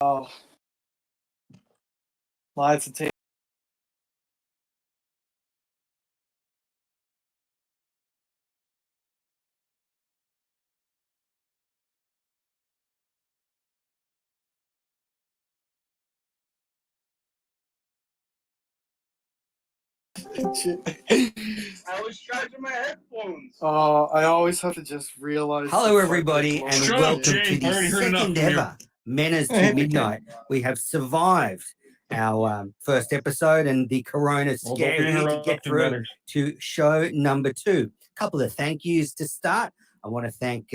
Oh, lights and tape. I was charging my headphones. I always have to just realize. Hello, everybody, and Shut up, welcome Jay. to I the already heard enough second from you. ever Menace to Midnight. We have survived our first episode and the Corona scare here to get through to show number 2. A couple of thank yous to start. I want to thank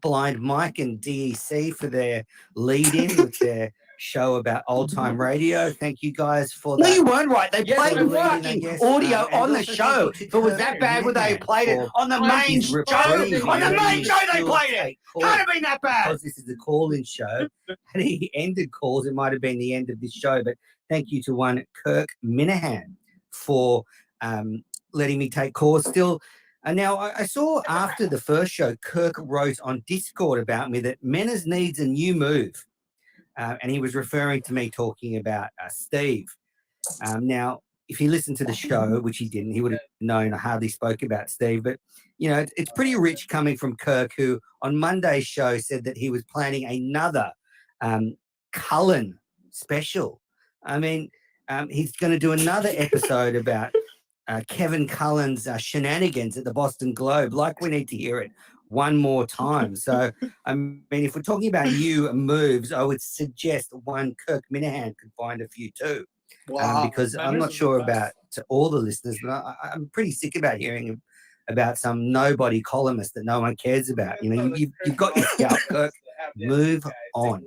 Blind Mike and DEC for their lead-in with their show about old-time radio. Thank you guys for that. No, you weren't right. They played fucking audio on the show. If it was that bad, would they played it on the main show? On the main show, they played it. Can't have been that bad. Because this is the call-in show. Had he ended calls, it might have been the end of this show. But thank you to one Kirk Minahan for letting me take calls still. And now I saw after the first show, Kirk wrote on Discord about me that Menace needs a new move. And he was referring to me talking about Steve. Now, if he listened to the show, which he didn't, he would have known I hardly spoke about Steve. But, you know, it's pretty rich coming from Kirk, who on Monday's show said that he was planning another Cullen special. I mean, he's going to do another episode about Kevin Cullen's shenanigans at the Boston Globe. Like, we need to hear it one more time. So, I mean, if we're talking about new moves, I would suggest one Kirk Minahan could find a few too. Wow. Because I'm not sure about to all the listeners, but I'm pretty sick about hearing about some nobody columnist that no one cares about. You know, you've got your scalp, Kirk. Move on.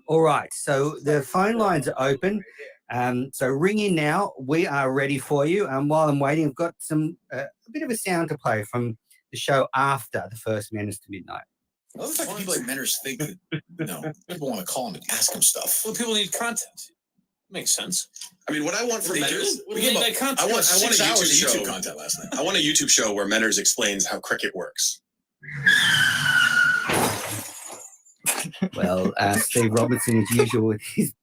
All right. So the phone lines are open. So ring in now. We are ready for you. While I'm waiting, I've got some a bit of a sound to play from the show after the first Menace to Midnight. I love the fact that people like Menace think that, you know, people want to call him and ask him stuff. Well, people need content. Makes sense. I mean, what I want from Menace, I want a YouTube content last night. I want a YouTube show where Menace explains how cricket works. Well, Steve Robinson, as usual, with his,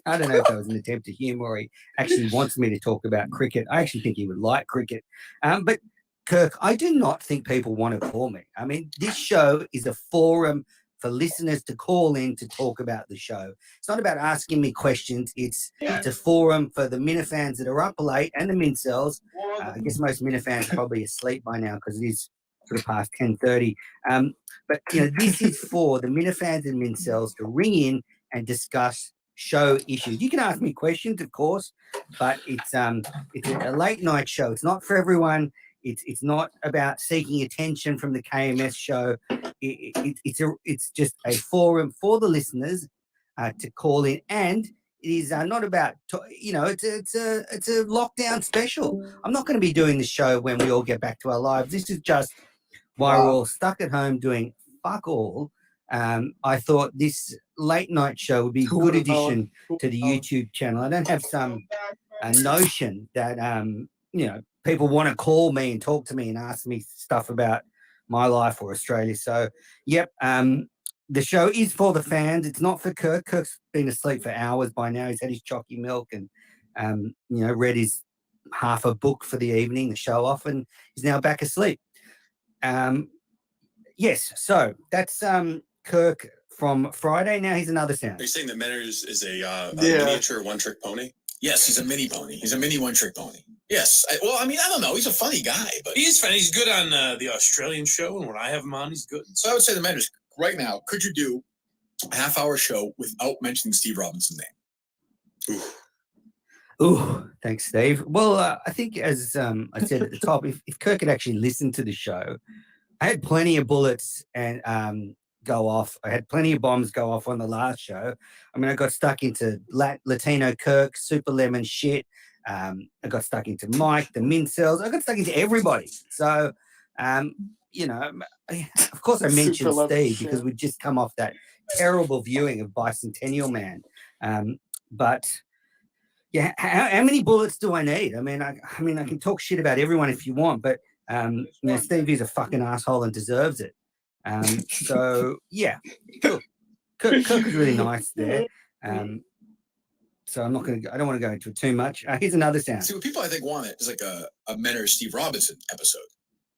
I don't know if that was an attempt at humor or he actually wants me to talk about cricket. I actually think he would like cricket. But Kirk, I do not think people want to call me. I mean, this show is a forum for listeners to call in to talk about the show. It's not about asking me questions. It's a forum for the Minifans that are up late and the Mincels. I guess most Minifans are probably asleep by now because it is sort of past 10:30. But, you know, this is for the Minifans and Mincels to ring in and discuss show issues. You can ask me questions, of course, but it's a late night show. It's not for everyone. It's not about seeking attention from the KMS show. It's just a forum for the listeners to call in, and it is not about it's a lockdown special. I'm not going to be doing the show when we all get back to our lives. This is just while we're all stuck at home doing fuck all. I thought this late night show would be a good addition to the YouTube channel. I don't have some notion that people want to call me and talk to me and ask me stuff about my life or Australia. So, yep, the show is for the fans. It's not for Kirk. Kirk's been asleep for hours by now. He's had his chalky milk and, read his half a book for the evening, the show off, and he's now back asleep. Yes, so that's Kirk from Friday. Now he's another sound. Are you saying that Menace is a miniature one-trick pony? Yes, he's a mini pony. He's a mini one-trick pony. Yes. I don't know. He's a funny guy, but he is funny. He's good on the Australian show, and when I have him on, he's good. So I would say the Menace right now. Could you do a half-hour show without mentioning Steve Robinson's name? Ooh, thanks, Steve. Well, I think as I said at the top, if Kirk had actually listened to the show, I had plenty of bullets and go off. I had plenty of bombs go off on the last show. I mean, I got stuck into Latino Kirk, Super Lemon shit. I got stuck into Mike, the Mincels. I got stuck into everybody. So, of course I mentioned Steve because we'd just come off that terrible viewing of Bicentennial Man. But yeah, how many bullets do I need? I mean, I can talk shit about everyone if you want, but Steve is a fucking asshole and deserves it. So yeah, cool. Kirk was really nice there. So I don't want to go into it too much. Here's another sound. See, what people I think want it is like a Menor Steve Robinson episode.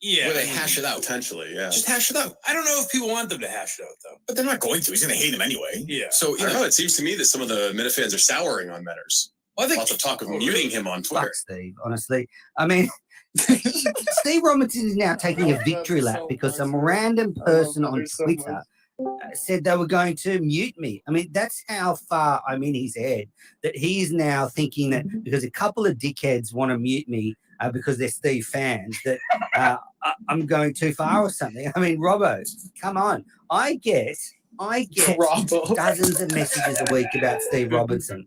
Yeah. Where they hash it out. Potentially, yeah. Just hash it out. I don't know if people want them to hash it out, though. But they're not going to. He's going to hate him anyway. Yeah. So, I don't know. It seems to me that some of the Minifans are souring on Menors. Well, I think Lots of talk of muting him on Twitter. Fuck Steve, honestly. I mean, Steve Robinson is now taking a victory lap because some random person on Twitter said they were going to mute me. I mean, that's how far I'm in his head, that he is now thinking that because a couple of dickheads want to mute me because they're Steve fans, that I'm going too far or something. I mean, Robbo, come on. I get dozens of messages a week about Steve Robinson.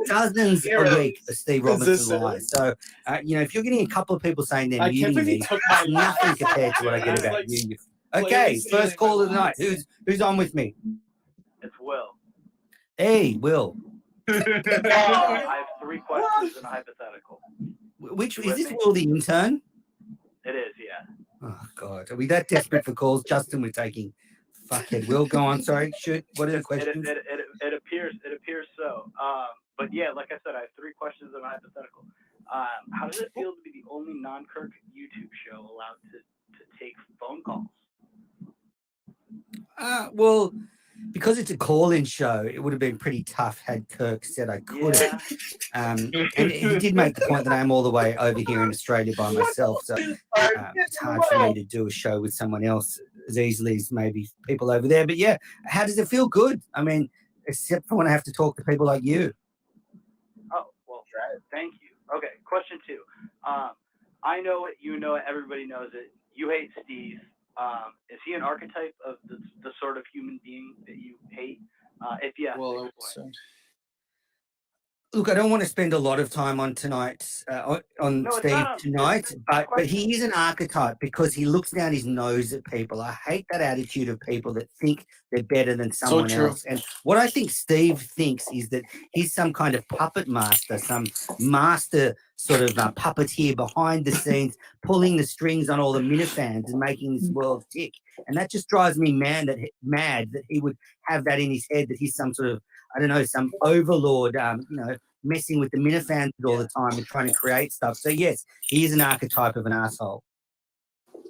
Dozens a week of Steve Robinson lies. So, if you're getting a couple of people saying they're muting me, it's nothing compared to what I get about you. Okay, first call of the night. Who's on with me? It's Will. Hey, Will. I have 3 questions and a hypothetical. Which is this Will the intern? It is, yeah. Oh God, are we that desperate for calls? Justin, we're taking. Fuckhead. Will, go on. Sorry, shoot. What are the questions? It appears so. But yeah, like I said, I have 3 questions and a hypothetical. How does it feel to be the only non-Kirk YouTube show allowed to take phone calls? Well, because it's a call-in show, it would have been pretty tough had Kirk said I couldn't. Yeah. And he did make the point that I'm all the way over here in Australia by myself, so it's hard for me to do a show with someone else as easily as maybe people over there. But yeah, how does it feel? Good. I mean, except for when I have to talk to people like you. Oh, well, thank you. Okay, question 2. I know it, you know it, everybody knows it. You hate Steve. Is he an archetype of the sort of human being that you hate? If yes, explain. Look, I don't want to spend a lot of time on tonight's Steve tonight, but he is an archetype because he looks down his nose at people. I hate that attitude of people that think they're better than someone else. And what I think Steve thinks is that he's some kind of puppet master, some master sort of puppeteer behind the scenes, pulling the strings on all the Minifans and making this world tick. And that just drives me mad that he would have that in his head, that he's some sort of, I don't know, some overlord, messing with the Minifans all the time and trying to create stuff. So yes, he is an archetype of an asshole. All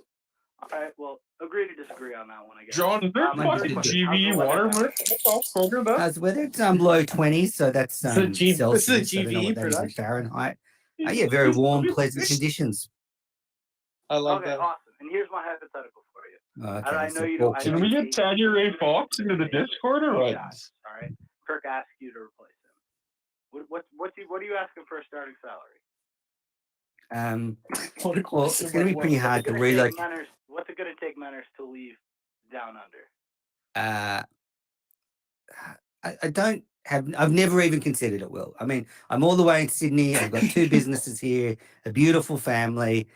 right, well, agree to disagree on that one, I guess. John, is there fucking GV water? Whether it's low 20s, so that's Celsius. This is a I don't know GV what that is in production. Fahrenheit. Yeah, very warm, pleasant conditions. I love Okay, that. awesome. And here's my hypothetical for you. Okay, And I so know you don't. I Can know we you get Tanya Ray Fox into the Discord or what? All right. Kirk asked you to replace him. What are you asking for a starting salary? Well, it's going to be pretty hard to relocate. What's it going to take Manners to leave Down Under? I've never even considered it, Will. I mean, I'm all the way in Sydney. I've got 2 businesses here, a beautiful family.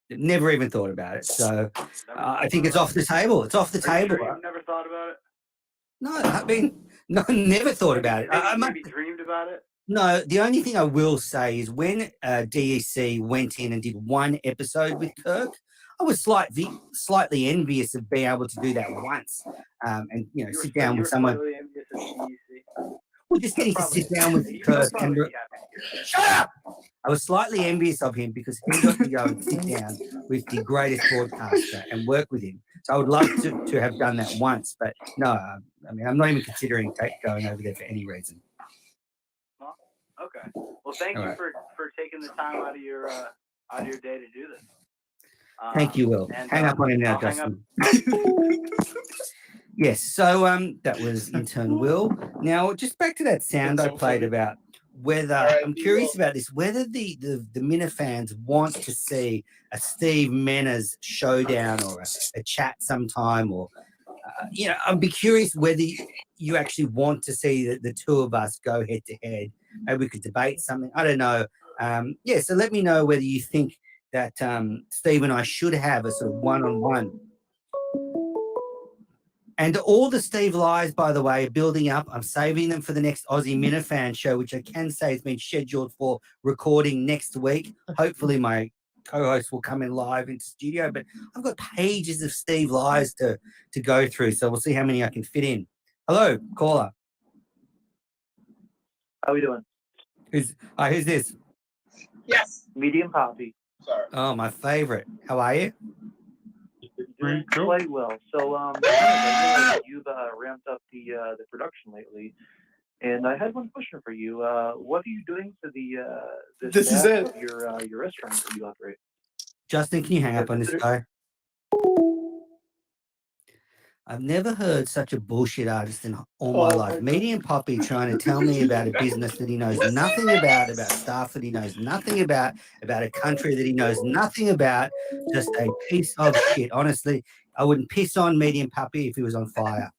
Never even thought about it. So I think it's off the table. It's off the table. Sure you've never thought about it? No, I mean, no, never thought about it. Maybe dreamed about it? No, the only thing I will say is when DEC went in and did 1 episode with Kirk, I was slightly envious of being able to do that once, and sit down with someone. Well, just getting to sit down with Kirk and shut up. I was slightly envious of him because he got to go and sit down with the greatest broadcaster and work with him. So I would love to have done that once, but no, I mean, I'm not even considering going over there for any reason. Well, okay. Well, thank you for taking the time out of your day to do this. Thank you, Will. Hang up on him now, Justin. Yes, so that was intern Will. Now, just back to that sound I played about whether I'm curious about this, whether the Minifans want to see a Steve Menors showdown or a chat sometime, or I'd be curious whether you actually want to see the 2 of us go head to head. Maybe we could debate something. I don't know. So let me know whether you think that Steve and I should have a sort of one-on-one. And all the Steve lies, by the way, are building up. I'm saving them for the next Aussie Minifan show, which I can say has been scheduled for recording next week. Hopefully my co-host will come in live into studio, but I've got pages of Steve lies to go through, so we'll see how many I can fit in. Hello, caller. How we doing? Who's this? Yes. Medium Poppy. Sorry. Oh, my favorite. How are you? Doing quite well. So, I realize you've ramped up the production lately, and I had one question for you. What are you doing for the This is staff it. of your restaurant that you operate? Justin, can you hang up on this guy? I've never heard such a bullshit artist in all my life. Medium Poppy trying to tell me about a business that he knows nothing about staff that he knows nothing about a country that he knows nothing about. Just a piece of shit. Honestly, I wouldn't piss on Medium Poppy if he was on fire.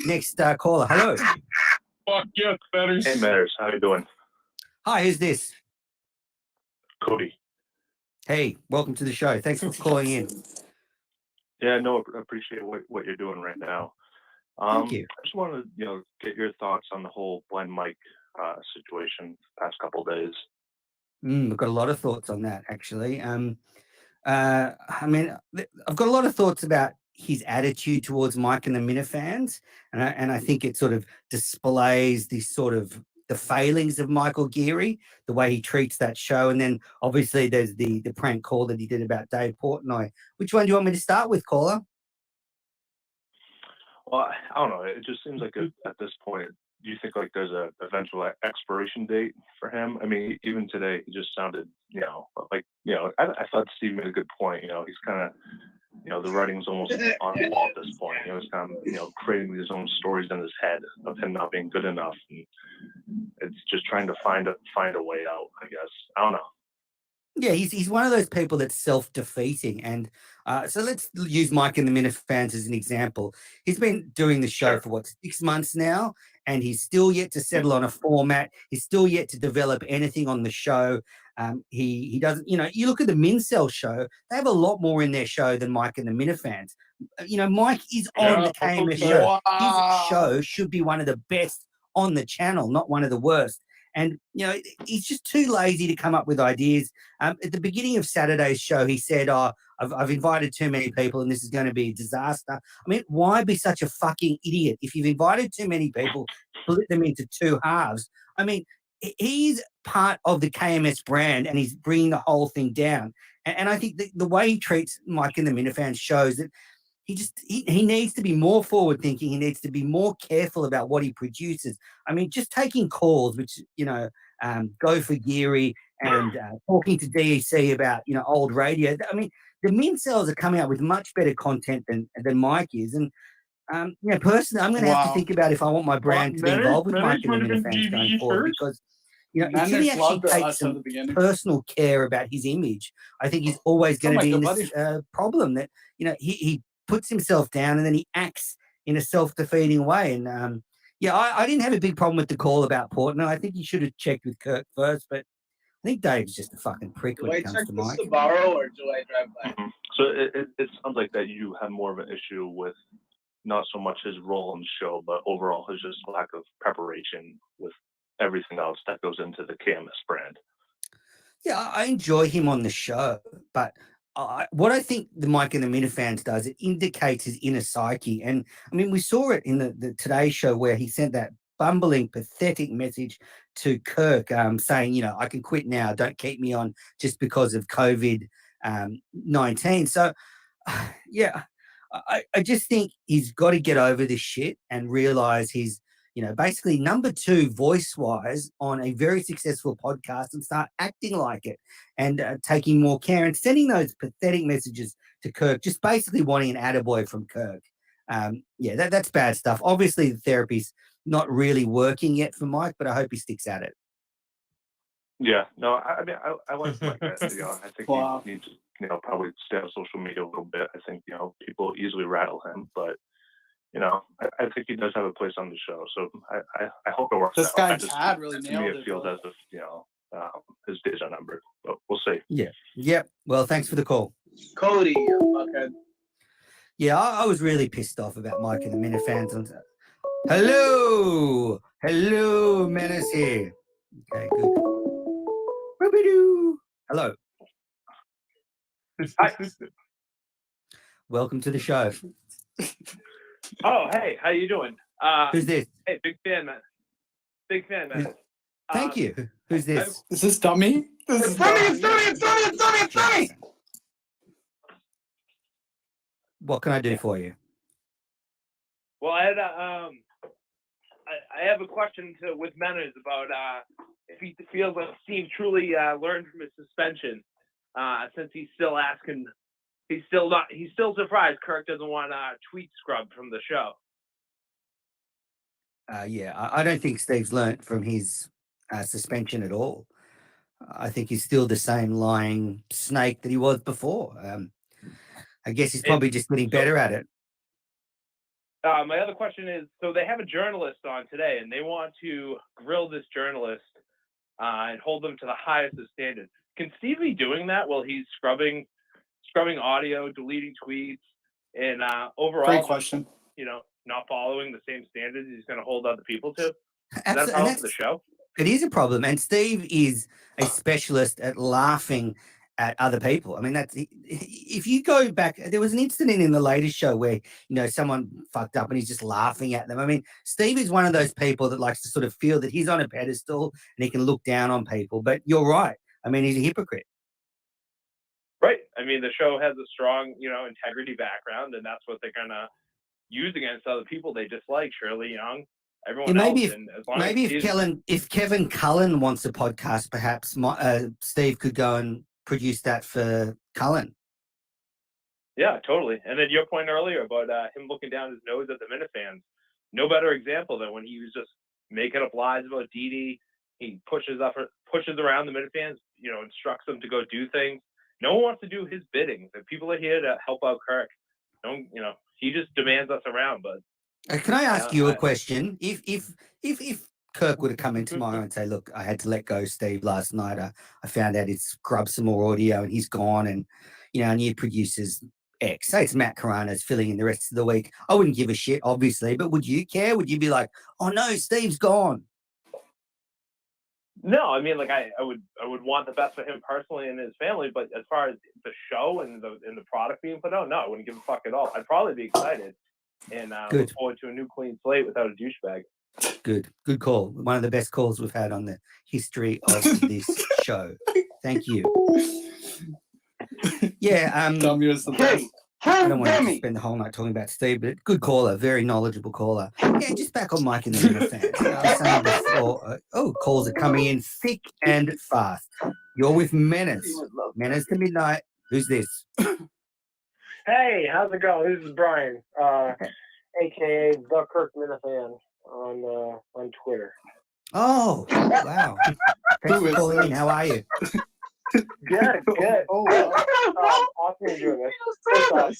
Next caller. Hello. Fuck yes, Matters. Hey, Matters. How you doing? Hi, who's this? Cody. Hey, welcome to the show. Thanks for calling in. Yeah, no, I appreciate what you're doing right now. Thank you. I just wanted to, get your thoughts on the whole blind mic situation the past couple of days. I've got a lot of thoughts on that, actually. I mean, I've got a lot of thoughts about his attitude towards Mike and the Minifans, and I think it sort of displays the failings of Michael Geary, the way he treats that show, and then obviously there's the prank call that he did about Dave Portnoy. Which one do you want me to start with, caller? Well, I don't know. It just seems like at this point, do you think like there's a eventual expiration date for him? I mean, even today, he just sounded, I thought Steve made a good point. He's kind of, the writing's almost on the wall at this point. He's kind of, creating his own stories in his head of him not being good enough. And it's just trying to find a way out, I guess. I don't know. Yeah, he's one of those people that's self-defeating. And so let's use Mike and the Minifans as an example. He's been doing the show for 6 months now, and he's still yet to settle on a format. He's still yet to develop anything on the show. He doesn't, you look at the Mincel show, they have a lot more in their show than Mike and the Minifans. Mike is on the KMS show. His show should be one of the best on the channel, not one of the worst. And, he's just too lazy to come up with ideas. At the beginning of Saturday's show, he said, I've invited too many people and this is going to be a disaster. I mean, why be such a fucking idiot? If you've invited too many people, split them into two halves. I mean, he's part of the KMS brand and he's bringing the whole thing down. And I think the way he treats Mike and the Minifans shows that he needs to be more forward thinking. He needs to be more careful about what he produces. I mean, just taking calls, which, go for Geary and talking to DEC about, old radio. I mean, the Mincels are coming out with much better content than Mike is. And, personally, I'm going to have to think about if I want my brand to be involved with Mike and the Minifans going forward because, until he actually takes some personal care about his image, I think he's always going to be in this problem that, he puts himself down and then he acts in a self-defeating way. And I didn't have a big problem with the call about Portnoy. I think he should have checked with Kirk first, but I think Dave's just a fucking prick when it comes to Mike. Do I check Subaru or do I drive by? So it sounds like that you have more of an issue with not so much his role in the show, but overall his just lack of preparation with everything else that goes into the KMS brand. Yeah, I enjoy him on the show, but what I think the Mike and the Minifans does, it indicates his inner psyche. And I mean, we saw it in the Today Show where he sent that bumbling, pathetic message to Kirk saying, I can quit now. Don't keep me on just because of COVID-19. So, I just think he's got to get over this shit and realize he's, basically number 2 voice-wise on a very successful podcast and start acting like it and taking more care and sending those pathetic messages to Kirk, just basically wanting an attaboy from Kirk. That's bad stuff. Obviously, the therapy's not really working yet for Mike, but I hope he sticks at it. Yeah, no, I mean, I like Mike. I think he needs to, probably stay on social media a little bit. I think, people easily rattle him, but I think he does have a place on the show, so I hope it works. This out. guy Chad really nailed it. To me, it feels as if his days are numbered, but we'll see. Yeah. Well, thanks for the call, Cody. You fuckhead. Yeah, I was really pissed off about Mike and the Minifans. Hello, Menace here. Okay, good. Hello. Hi. Welcome to the show. Oh, hey, how you doing? Who's this? Hey, big fan, man. Big fan, man. Thank you. Who's this? Is this dummy? This is dummy. What can I do for you? Well, I had I have a question with Manners about if he feels like Steve truly learned from his suspension, since he's still asking. He's still surprised Kirk doesn't want tweet scrubbed from the show. Yeah, I don't think Steve's learnt from his suspension at all. I think he's still the same lying snake that he was before. I guess he's probably just getting better at it. My other question is, so they have a journalist on today, and they want to grill this journalist and hold them to the highest of standards. Can Steve be doing that while he's scrubbing audio, deleting tweets, and overall, Great question. Not following the same standards he's going to hold other people to? Is that a Absolutely. problem for the show? It is a problem, and Steve is a specialist at laughing at other people. I mean, if you go back, there was an incident in the latest show where someone fucked up and he's just laughing at them. I mean, Steve is one of those people that likes to sort of feel that he's on a pedestal and he can look down on people. But you're right. I mean, he's a hypocrite. Right. I mean, the show has a strong, integrity background, and that's what they're gonna use against other people they dislike. Shirley Young, everyone else. If Kevin Cullen wants a podcast, perhaps Steve could go and produce that for Cullen. Yeah, totally. And then your point earlier about him looking down his nose at the Minifans. No better example than when he was just making up lies about Dee Dee. He pushes around the Minifans, instructs them to go do things. No one wants to do his bidding. The people are here to help out Kirk. He just demands us around. But can I ask you a question? If Kirk would have come in tomorrow and say, "Look, I had to let go Steve last night. I found out he'd scrubbed some more audio and he's gone, and new producers X. Say it's Matt Carano's filling in the rest of the week. I wouldn't give a shit, obviously, but would you care? Would you be like, "Oh no, Steve's gone"? No, I mean, I would want the best for him personally and his family, but as far as the show and the product being put out, no, I wouldn't give a fuck at all. I'd probably be excited and look forward to a new clean slate without a douchebag. Good call. One of the best calls we've had on the history of this show. Thank you. Yeah, Dummy is the best. I don't want to spend the whole night talking about Steve, but good caller, very knowledgeable caller. Yeah, just back on Mike and the Minifans. I was saying before, calls are coming in thick and fast. You're with Menace. Menace to midnight. Who's this? Hey, how's it going? This is Brian, aka the Kirk Minifan on Twitter. Oh, wow. Thanks for calling in. How are you? Good. Awesome you're doing this. First off,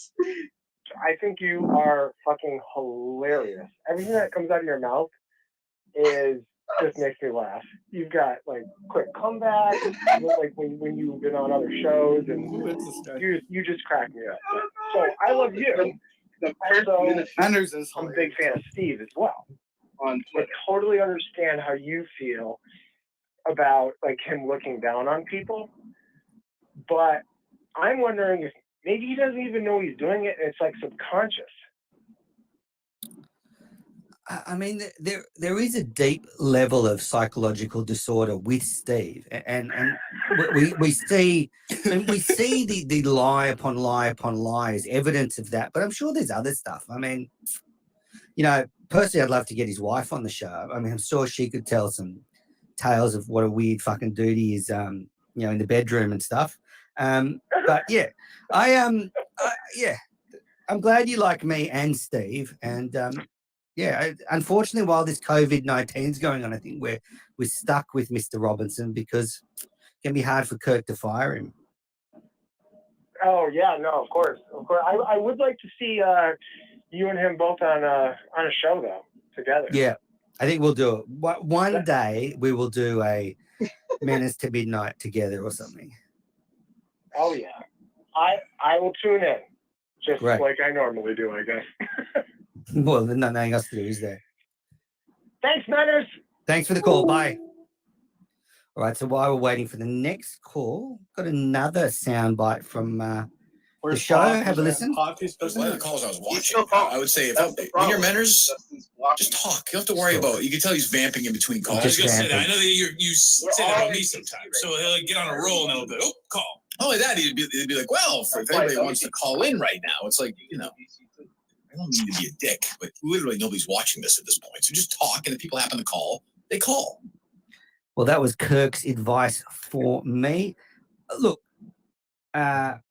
I think you are fucking hilarious. Everything that comes out of your mouth just makes me laugh. You've got quick comebacks, when you've been on other shows, and you just crack me up. So I love you. Also, I'm a big fan of Steve as well. I totally understand how you feel about him looking down on people, but I'm wondering if maybe he doesn't even know he's doing it and it's subconscious. I mean, there is a deep level of psychological disorder with Steve, and we see the lie upon lie upon lie as evidence of that. But I'm sure there's other stuff. I mean, personally, I'd love to get his wife on the show. I mean, I'm sure she could tell some tales of what a weird fucking dude he is, in the bedroom and stuff. But yeah, I'm glad you like me and Steve. And unfortunately, while this COVID-19 is going on, I think we're stuck with Mr. Robinson because it can be hard for Kirk to fire him. Oh yeah, no, of course. I would like to see you and him both on a show though together. Yeah, I think we'll do it. One day we will do a Menace to Midnight together or something. Oh yeah, I will tune in just Great. like I normally do, I guess. Well, there's nothing else to do, is there? Thanks, Manners. Thanks for the call. Bye. All right, so while we're waiting for the next call, got another soundbite from the show. Have a listen. There's one of the calls I was watching. I would say when you're Menners, just talk. You don't have to worry about it. You can tell he's vamping in between calls. I was gonna say that. I know that you say that about me sometimes. So he'll get on a roll and he'll be, oh, call. Not only that, he'd be like, well, if anybody wants to call in right now, it's like, I don't mean to be a dick, but literally nobody's watching this at this point. So just talk, and if people happen to call, they call. Well, that was Kirk's advice for me. Look, I'm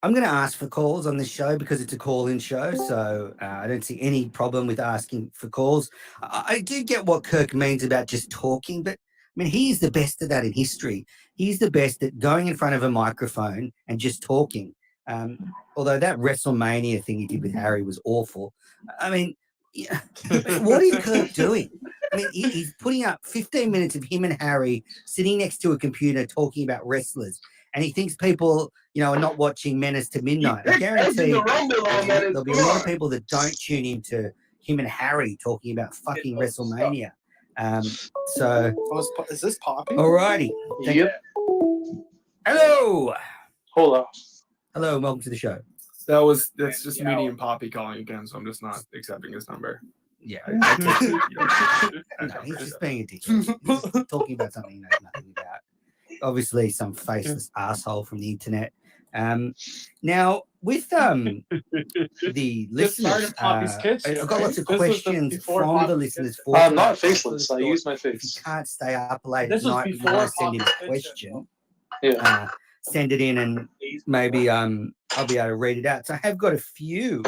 going to ask for calls on this show because it's a call-in show, so I don't see any problem with asking for calls. I do get what Kirk means about just talking, but I mean, he's the best at that in history. He's the best at going in front of a microphone and just talking. Although that WrestleMania thing he did with Harry was awful. I mean, what is Kirk doing? I mean, he's putting up 15 minutes of him and Harry sitting next to a computer talking about wrestlers. And he thinks people, are not watching Menace to Midnight. I guarantee there'll be a lot of people that don't tune into him and Harry talking about fucking WrestleMania. Is this Poppy? Alrighty. Yep. Hello. Hello. Hello, and welcome to the show. That's just me and Poppy calling again, so I'm just not accepting his number. Yeah. No, he's just being a dick. He's talking about something he knows nothing about. Obviously, some faceless asshole from the internet. Now, with the listeners, I've got lots of questions from the listeners. I'm not faceless. I use my If you face. can't stay up late at night and you want to send in a question, send it in and maybe I'll be able to read it out. So I have got a few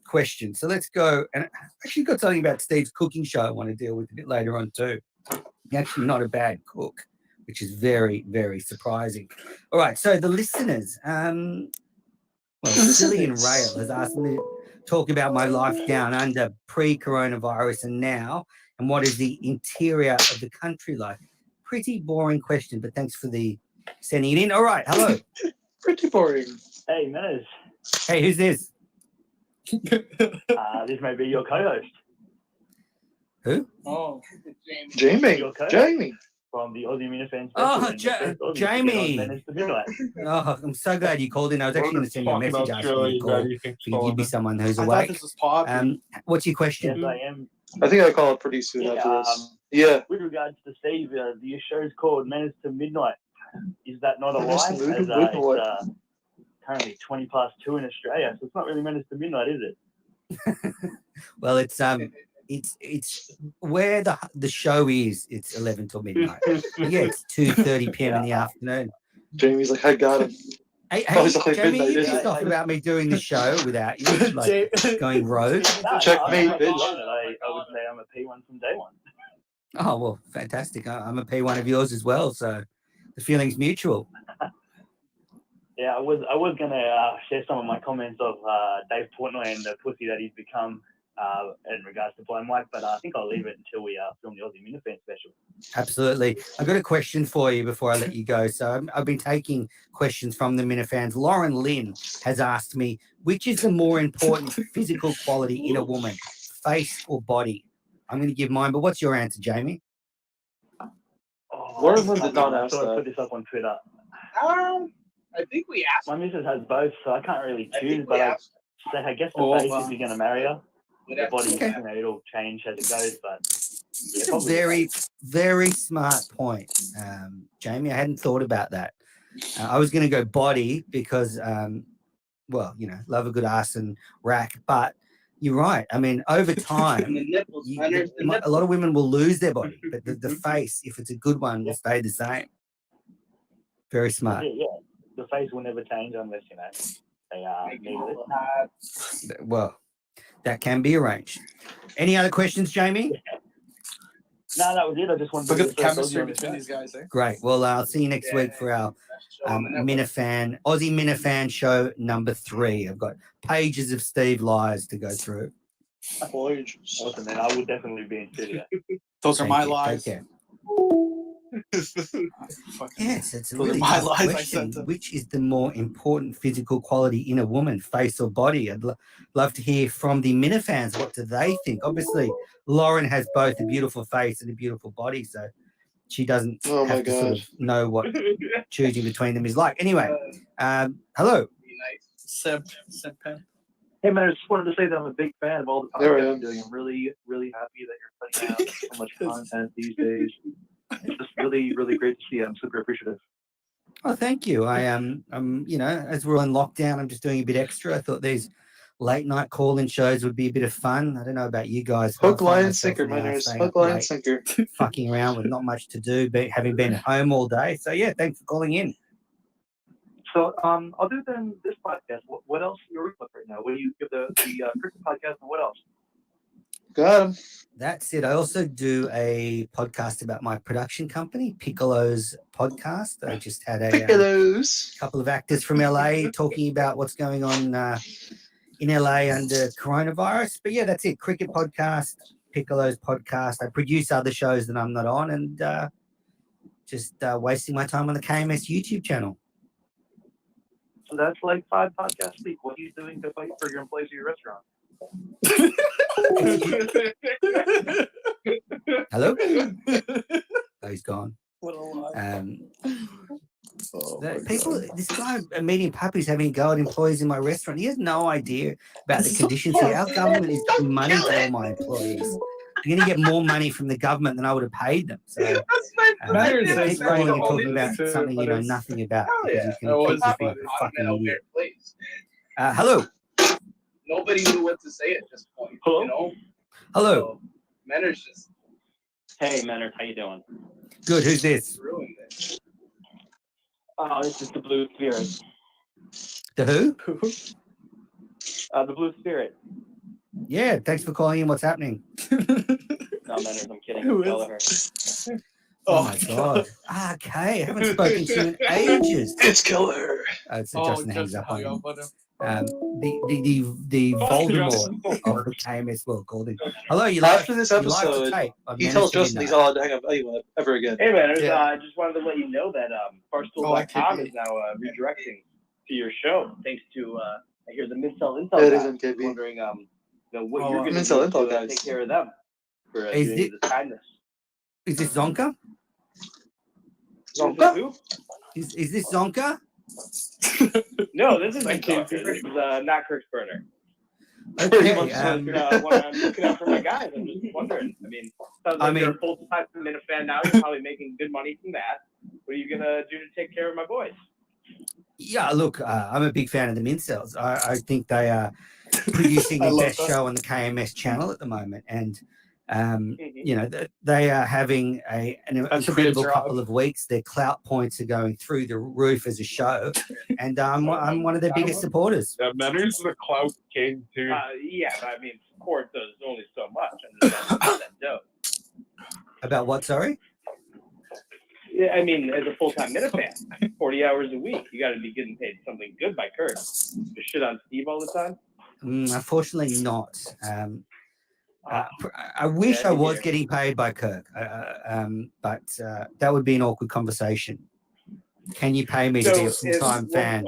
questions. So let's go. And I actually got something about Steve's cooking show I want to deal with a bit later on too. He's actually not a bad cook, which is very, very surprising. All right, so the listeners, Cillian Rail has asked me to talk about my life down under pre-coronavirus and now, and what is the interior of the country like? Pretty boring question, but thanks for sending it in. All right, hello. Pretty boring. Hey, Mez. Hey, who's this? This may be your co-host. Who? Oh, Jamie. Jamie. From the Aussie Minifans. Oh, Jamie. Oh, I'm so glad you called in. I was actually going to send you a message asking you to call. So you'd be someone who's awake. What's your question? Yes, I am. I think I'll call it pretty soon after this. Yeah. With regards to Steve, the show's called Menace to Midnight. Is that not a lie? As, it's currently 2:20 in Australia, so it's not really Menace to Midnight, is it? Well, it's where the show is. It's 11 till midnight. Yeah, it's 2:30 p.m. in the afternoon. Jamie's like, I got him. Hey, Jamie, you just talking about me doing the show without you, like going rogue. Checkmate, bitch. I would say I'm a P1 from day one. Oh well, fantastic. I'm a P1 of yours as well, so the feeling's mutual. Yeah, I was gonna share some of my comments of Dave Portnoy and the pussy that he's become in regards to Blind Mike, but I think I'll leave it until we film the Aussie Minifan special. Absolutely. I've got a question for you before I let you go. So I've been taking questions from the Minifans. Lauren Lynn has asked me, which is the more important physical quality in a woman, face or body? I'm going to give mine, but what's your answer, Jamie? Lauren Lynn did not ask I that. put this up on Twitter. I think we asked. My missus has both, so I can't really choose, but I guess the face if you're going to marry her. The body, it'll change as it goes, but it's a very, very smart point, Jamie. I hadn't thought about that. I was going to go body because, love a good ass and rack, but you're right. I mean, over time, a lot of women will lose their body, but the face, if it's a good one, will stay the same. Very smart. Yeah, the face will never change unless, they need it. Well, that can be arranged. Any other questions, Jamie? No, that was it. I just wanted to look at the chemistry between these guys. Great. Well, I'll see you next week for our Aussie Minifan show number 3. I've got pages of Steve lies to go through. Awesome, man. I will definitely be in studio. Those are my lies. Take care. Yes, it's a really good question. Which is the more important physical quality in a woman, face or body? I'd love to hear from the Minifans. What do they think? Obviously, Lauren has both a beautiful face and a beautiful body, so she doesn't Oh my have to sort of gosh. know what choosing between them is like. Anyway, hello. Seb Pen. Hey man, I just wanted to say that I'm a big fan of all the There we podcasts go. you're doing. I'm really, really happy that you're putting out so much content these days. It's just really, really great to see. I'm super appreciative. Oh, thank you. I am, you know, as we're on lockdown, I'm just doing a bit extra. I thought these late night call-in shows would be a bit of fun. I don't know about you guys. but I Hook, find line, myself sinker, now Manners. staying Hook, up line, late, sinker. fucking around with not much to do, but having been home all day. So yeah, thanks for calling in. So, other than this podcast, what else are you working with right now? What do you give the Cricket podcast and what else? Got him. That's it. I also do a podcast about my production company, Piccolo's Podcast. I just had a couple of actors from LA talking about what's going on in LA under coronavirus. But yeah, that's it. Cricket podcast, Piccolo's Podcast. I produce other shows that I'm not on, and just wasting my time on the KMS YouTube channel. So that's like 5 podcasts a week. What are you doing to fight for your employees at your restaurant? Hello? Oh, he's gone. What a lie. This guy meeting puppies having a go at employees in my restaurant. He has no idea about the conditions here. Our government is giving money to all my employees. I'm going to get more money from the government than I would have paid them. So keep calling and talking about something you know nothing about. Because you can think you're a fucking idiot. Hello. Nobody knew what to say at this point. Hello? You know? Hello. So, Menner's just Hey, Menard, how you doing? Good. Who's this? ruined it. This is the Blue Spirit. The who? The Blue Spirit. Yeah. Thanks for calling in. What's happening? No, Menard, I'm kidding. Who is Gallagher. Oh my God. Okay. I haven't spoken to you in ages. It's killer. So Justin hangs up on him. The Oh, Voldemort of the KMS world called him. Hello, you like After this you like the episode, tape of he Menace tells to Justin Midnight. he's not allowed to hang up anyone ever again. Hey man, Yeah. I just wanted to let you know that Barstool.com is now redirecting to your show thanks to I hear the Mincel Intel It is guys. MKB. Wondering what you're Oh, going to Mincel do Intel to guys. take care of them for Is doing it- this kindness. Is this Zonka? Zonka? Who? Is this Zonka? No, this is Mincel. This is not Kirk's burner. Okay. When I'm looking out for my guys, I'm just wondering. I mean, sounds like you're a full-time Minute fan now. You're probably making good money from that. What are you gonna do to take care of my boys? Yeah, look, I'm a big fan of the Mincels. I think they are producing the best show on the KMS channel at the moment, and you know they are having an incredible couple of weeks. Their clout points are going through the roof as a show, and I'm one of their biggest supporters. That matters. The clout king too. Yeah, but I mean, support does only so much. I'm just about that dope. About what? Sorry. Yeah, I mean, as a full-time Minute fan, 40 hours a week, you got to be getting paid something good by Kirk. Just shit on Steve all the time. Unfortunately, not. I wish I was getting paid by Kirk, but that would be an awkward conversation. Can you pay me to be a full-time fan?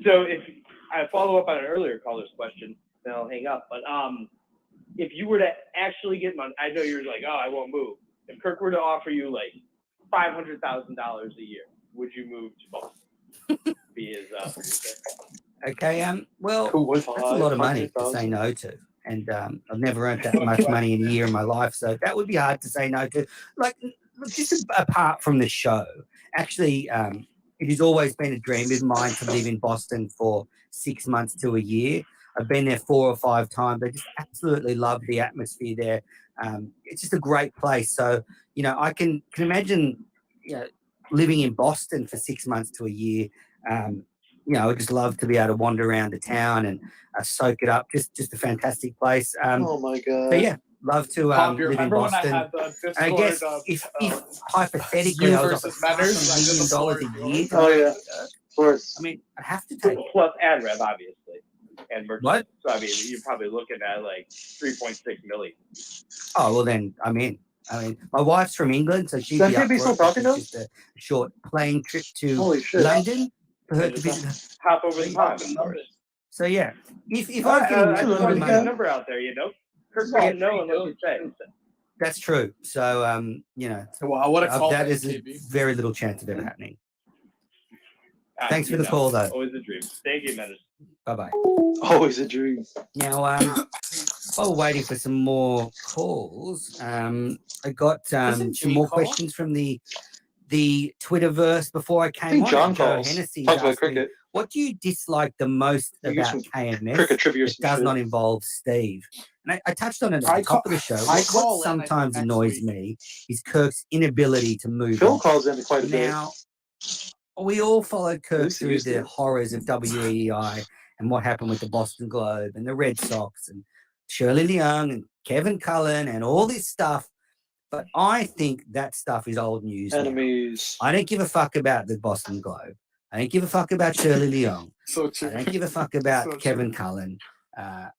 So if I follow up on an earlier caller's question, then I'll hang up. But if you were to actually get money, I know you're like, oh, I won't move. If Kirk were to offer you like $500,000 a year, would you move to Boston? Be his producer? Okay. Well, that's a lot of money to say no to, and I've never earned that much money in a year in my life, so that would be hard to say no to. Like, just apart from the show, actually, it has always been a dream of mine to live in Boston for 6 months to a year. I've been there 4 or 5 times. I just absolutely love the atmosphere there. It's just a great place. So, you know, I can imagine, you know, living in Boston for 6 months to a year. You know, I would just love to be able to wander around the town and soak it up. Just a fantastic place. Oh my God. So yeah, love to live in Boston. I guess if hypothetically I was offered $500 million a year, Oh yeah, of course. I mean, I'd have to take it. Plus ad rev, obviously, and merch. What? So I mean, you're probably looking at like 3.6 million. Oh well, then I'm in. I mean, my wife's from England, so she'd Is be up MKB for still it. talking It's just a short plane trip to Holy shit. London for her to visit. Hop over the pond, of course. So yeah, if I I can just put want to get a money, number out there, you know. Kirk doesn't know unless you say. That's true. So, So, wow, what a call that back, is a KB. very little chance of ever happening. Ah, Thanks for you the know, call, though. Always a dream. Thank you, Menace. Bye-bye. Always a dream. Now, while we're waiting for some more calls, I got some more questions from the Twitterverse before I I came think on. John Joe calls. Hennessy Talks about asked me, cricket. what do you dislike the most We get about some KMS cricket trivia or that some does shit. not involve Steve? And I touched on it at I the top call- of the show. I What call in, I think, sometimes next annoys week. me is Kirk's inability to move Phil on. calls in quite a bit. Now, we all followed Kirk least he through used the to. horrors of WEI and what happened with the Boston Globe and the Red Sox and Shirley Leung and Kevin Cullen and all this stuff. But I think that stuff is old news now. Enemies. I don't give a fuck about the Boston Globe. I don't give a fuck about Shirley Leung. So true. I don't give a fuck about So Kevin true. Cullen. I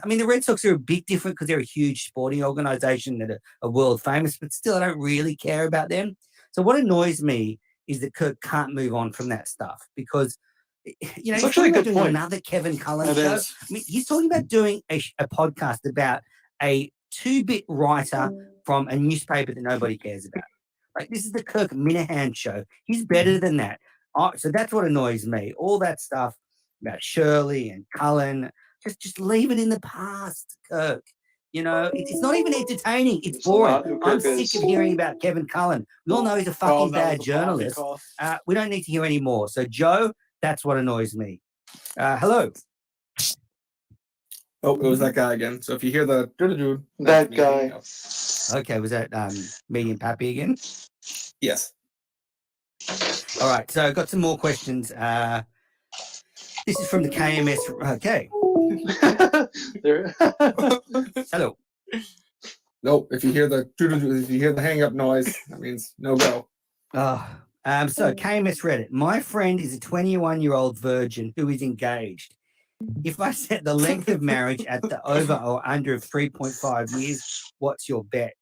mean, the Red Sox are a bit different because they're a huge sporting organization that are world famous, but still, I don't really care about them. So what annoys me is that Kirk can't move on from that stuff because, he's actually talking a about good doing point. another Kevin Cullen It show. is. I mean, he's talking about doing a podcast about a 2-bit writer from a newspaper that nobody cares about. Like, this is the Kirk Minahan show. He's better than that. So that's what annoys me. All that stuff about Shirley and Cullen, just leave it in the past, Kirk. It's not even entertaining. It's boring. not who I'm Kirk sick is. of hearing about Kevin Cullen. We all know he's a Oh, fucking that was bad a journalist. call. We don't need to hear any more. So, Joe, that's what annoys me. Hello. Oh, it was that guy again. So if you hear the That guy. Okay, was that me and Pappy again? Yes. All right, so I've got some more questions. This is from the KMS. Okay. There. Hello. Nope. If you hear the hang up noise, that means no go. So KMS Reddit. My friend is a 21-year-old virgin who is engaged. If I set the length of marriage at the over or under of 3.5 years, what's your bet?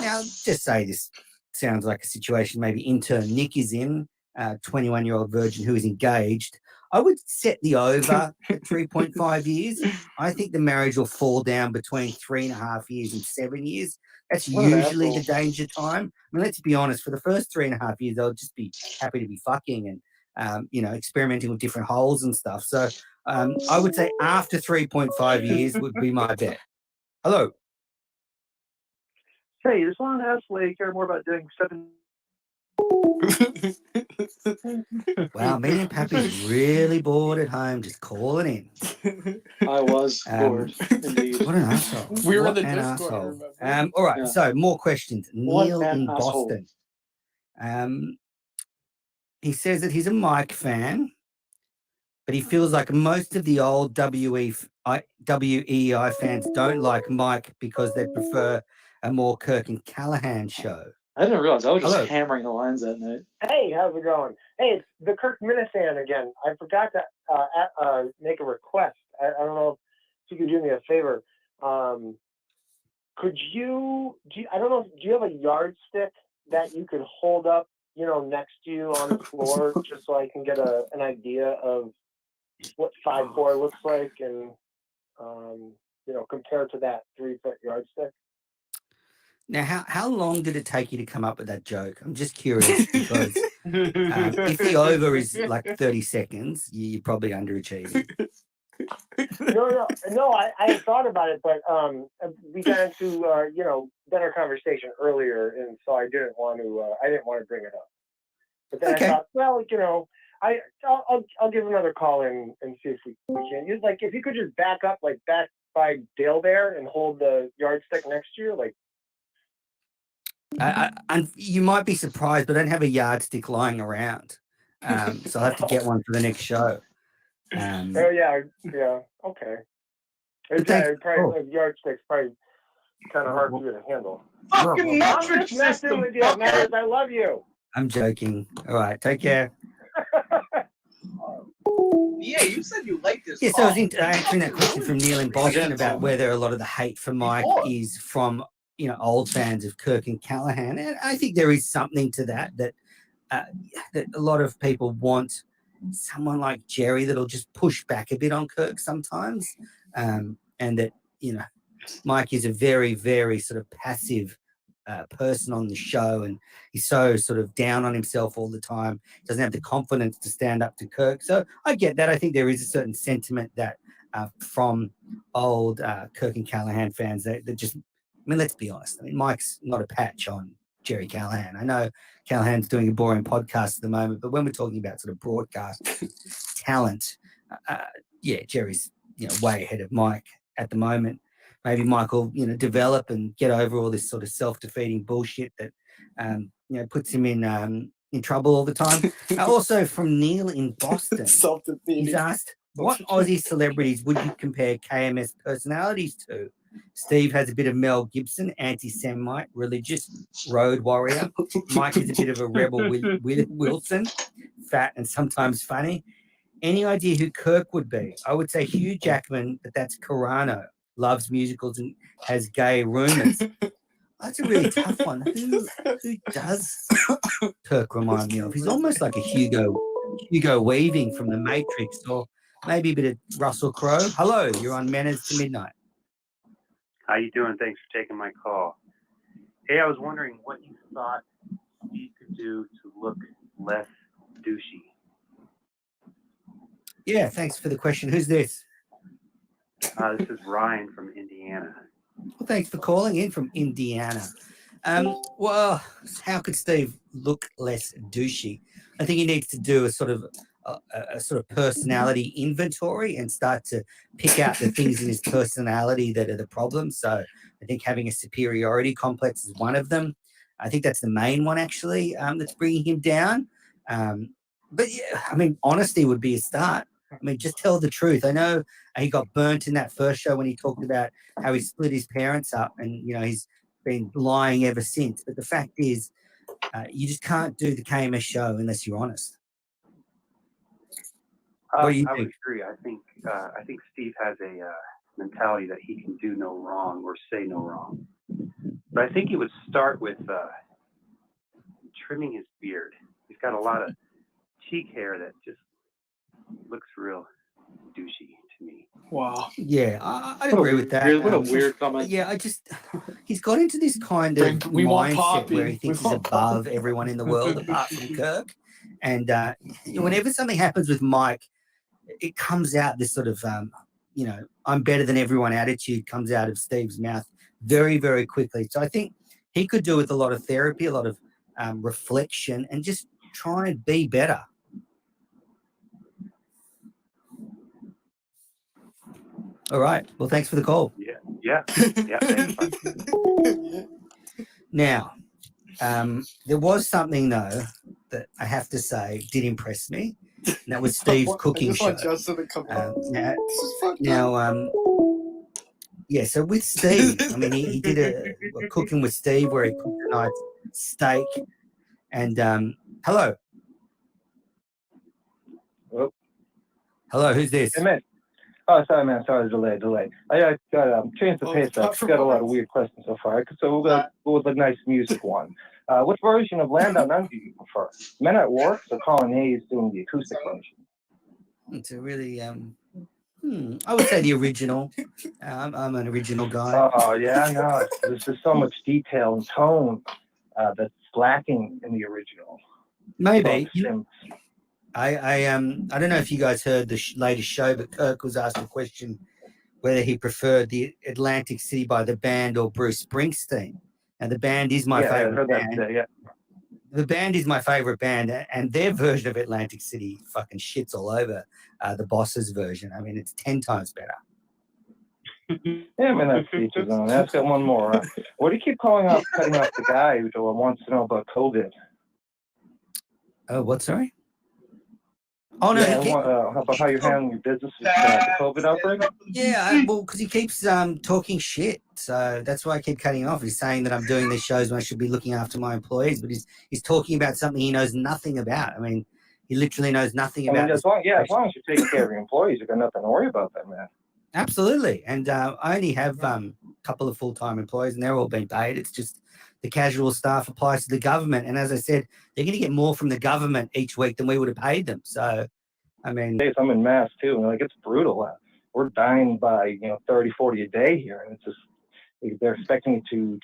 Now, just say this sounds like a situation maybe intern Nick is in, 21-year-old virgin who is engaged. I would set the over at 3.5 years. I think the marriage will fall down between 3.5 years and 7 years. That's What an usually the asshole. danger time. I mean, let's be honest, for the first 3.5 years, they'll just be happy to be fucking and, experimenting with different holes and stuff. So I would say after 3.5 years would be my bet. Hello. Hey, just wanted to ask, like, care more about doing 7. Wow, me and Pappy's really bored at home, just calling in. I was bored, indeed. What an asshole. We were in What the an Discord, asshole. remember? All right, Yeah. so more questions. What Neil an in asshole. Boston. He says that he's a Mike fan, but he feels like most of the old WEI fans don't like Mike because they prefer a more Kirk and Callahan show. I didn't realize I was just Hello. hammering the lines that night. Hey, how's it going? Hey, it's the Kirk Minahan again. I forgot to make a request. I don't know if you could do me a favor. Could you, I don't know, do you have a yardstick that you could hold up, next to you on the floor just so I can get an idea of what 5'4" looks like and, compared to that 3-foot yardstick? Now, how long did it take you to come up with that joke? I'm just curious because if the over is like 30 seconds, you're probably underachieving. No, I had thought about it, but we got into better conversation earlier, and so I didn't want to bring it up. But then Okay. I thought, well, I'll give another call in and see if we can. If you could just back up, back by Dale there and hold the yardstick next to you, And you might be surprised, but I don't have a yardstick lying around. So I'll have to get one for the next show. oh yeah, okay. The yardstick's probably kind of hard for you to handle. Fucking metric I'm just messing system. with you, Matters. I love you. I'm joking. All right, take care. Yeah, you said you liked this. Yes, I was answering that question from Neil in Boston about whether a lot of the hate for Mike is from old fans of Kirk and Callahan, and I think there is something to that that a lot of people want someone like Jerry that'll just push back a bit on Kirk sometimes, and that Mike is a very, very sort of passive person on the show, and he's so sort of down on himself all the time. Doesn't have the confidence to stand up to Kirk. So I get that. I think there is a certain sentiment that from old Kirk and Callahan fans that just, I mean, let's be honest. I mean, Mike's not a patch on Jerry Callahan. I know Callahan's doing a boring podcast at the moment, but when we're talking about sort of broadcast talent, yeah, Jerry's way ahead of Mike at the moment. Maybe Mike will develop and get over all this sort of self-defeating bullshit that puts him in trouble all the time. Also from Neil in Boston, he's asked, what Aussie celebrities would you compare KMS personalities to? Steve has a bit of Mel Gibson, anti-Semite, religious, road warrior. Mike is a bit of a rebel Wilson, fat and sometimes funny. Any idea who Kirk would be? I would say Hugh Jackman, but that's Carano. Loves musicals and has gay rumors. That's a really tough one. Who does Kirk remind me of? He's almost like a Hugo Weaving from The Matrix, or maybe a bit of Russell Crowe. Hello, you're on Menace to Midnight. How you doing? Thanks for taking my call. Hey, I was wondering what you thought you could do to look less douchey. Yeah, thanks for the question. Who's this? This is Ryan from Indiana. Well, thanks for calling in from Indiana. Well, how could Steve look less douchey? I think he needs to do a sort of personality inventory and start to pick out the things in his personality that are the problem. So I think having a superiority complex is one of them. I think that's the main one, actually, that's bringing him down. But yeah, I mean, honesty would be a start. I mean, just tell the truth. I know he got burnt in that first show when he talked about how he split his parents up, and he's been lying ever since. But the fact is, you just can't do the KMS show unless you're honest. What do you I think? would agree. I think Steve has a mentality that he can do no wrong or say no wrong. But I think it would start with trimming his beard. He's got a lot of cheek hair that just looks real douchey to me. Wow. Yeah, I agree with that. What a weird comment. Yeah, he's got into this kind of We want mindset Poppy. where he thinks he's above everyone in the world apart from Kirk. And whenever something happens with Mike, it comes out this sort of, I'm better than everyone attitude comes out of Steve's mouth very, very quickly. So I think he could do with a lot of therapy, a lot of reflection, and just try and be better. All right. Well, thanks for the call. Yeah. Thanks. Now, there was something, though, that I have to say did impress me. And that was Steve's cooking show. So with Steve, I mean, he did a cooking with Steve where he cooked a nice steak. And hello. Hello, who's this? Hey, man. Oh, sorry, man. Sorry, delay. I got changed the pace up. Got a lot of weird questions so far. So we'll go with a nice music one. Which version of Land Down Under do you prefer? Men at Work or Colin Hayes doing the acoustic version? It's a really, I would say the original. I'm an original guy. Oh, yeah, no. There's just so much detail and tone that's lacking in the original. Maybe. I don't know if you guys heard the latest show, but Kirk was asked a question whether he preferred the Atlantic City by the Band or Bruce Springsteen. And the Band is my favorite band. The Band is my favorite band, and their version of Atlantic City fucking shits all over the Boss's version. I mean, it's 10 times better. Yeah, man, that's features on. I've got one more. What do you keep cutting off the guy who wants to know about COVID? Oh, what? Sorry. Oh no! About how you're handling your business with the COVID outbreak? Yeah, well, because he keeps talking shit, so that's why I keep cutting off. He's saying that I'm doing these shows when I should be looking after my employees, but he's talking about something he knows nothing about. I mean, he literally knows nothing about. I mean, as long as you're taking care of your employees, you've got nothing to worry about, that man. Absolutely, and I only have a couple of full-time employees, and they're all being paid. It's just the casual staff applies to the government, and as I said, they're going to get more from the government each week than we would have paid them. So, I mean, I'm in mass too, and it's brutal. We're dying by 30, 40 a day here, and it's just they're expecting it to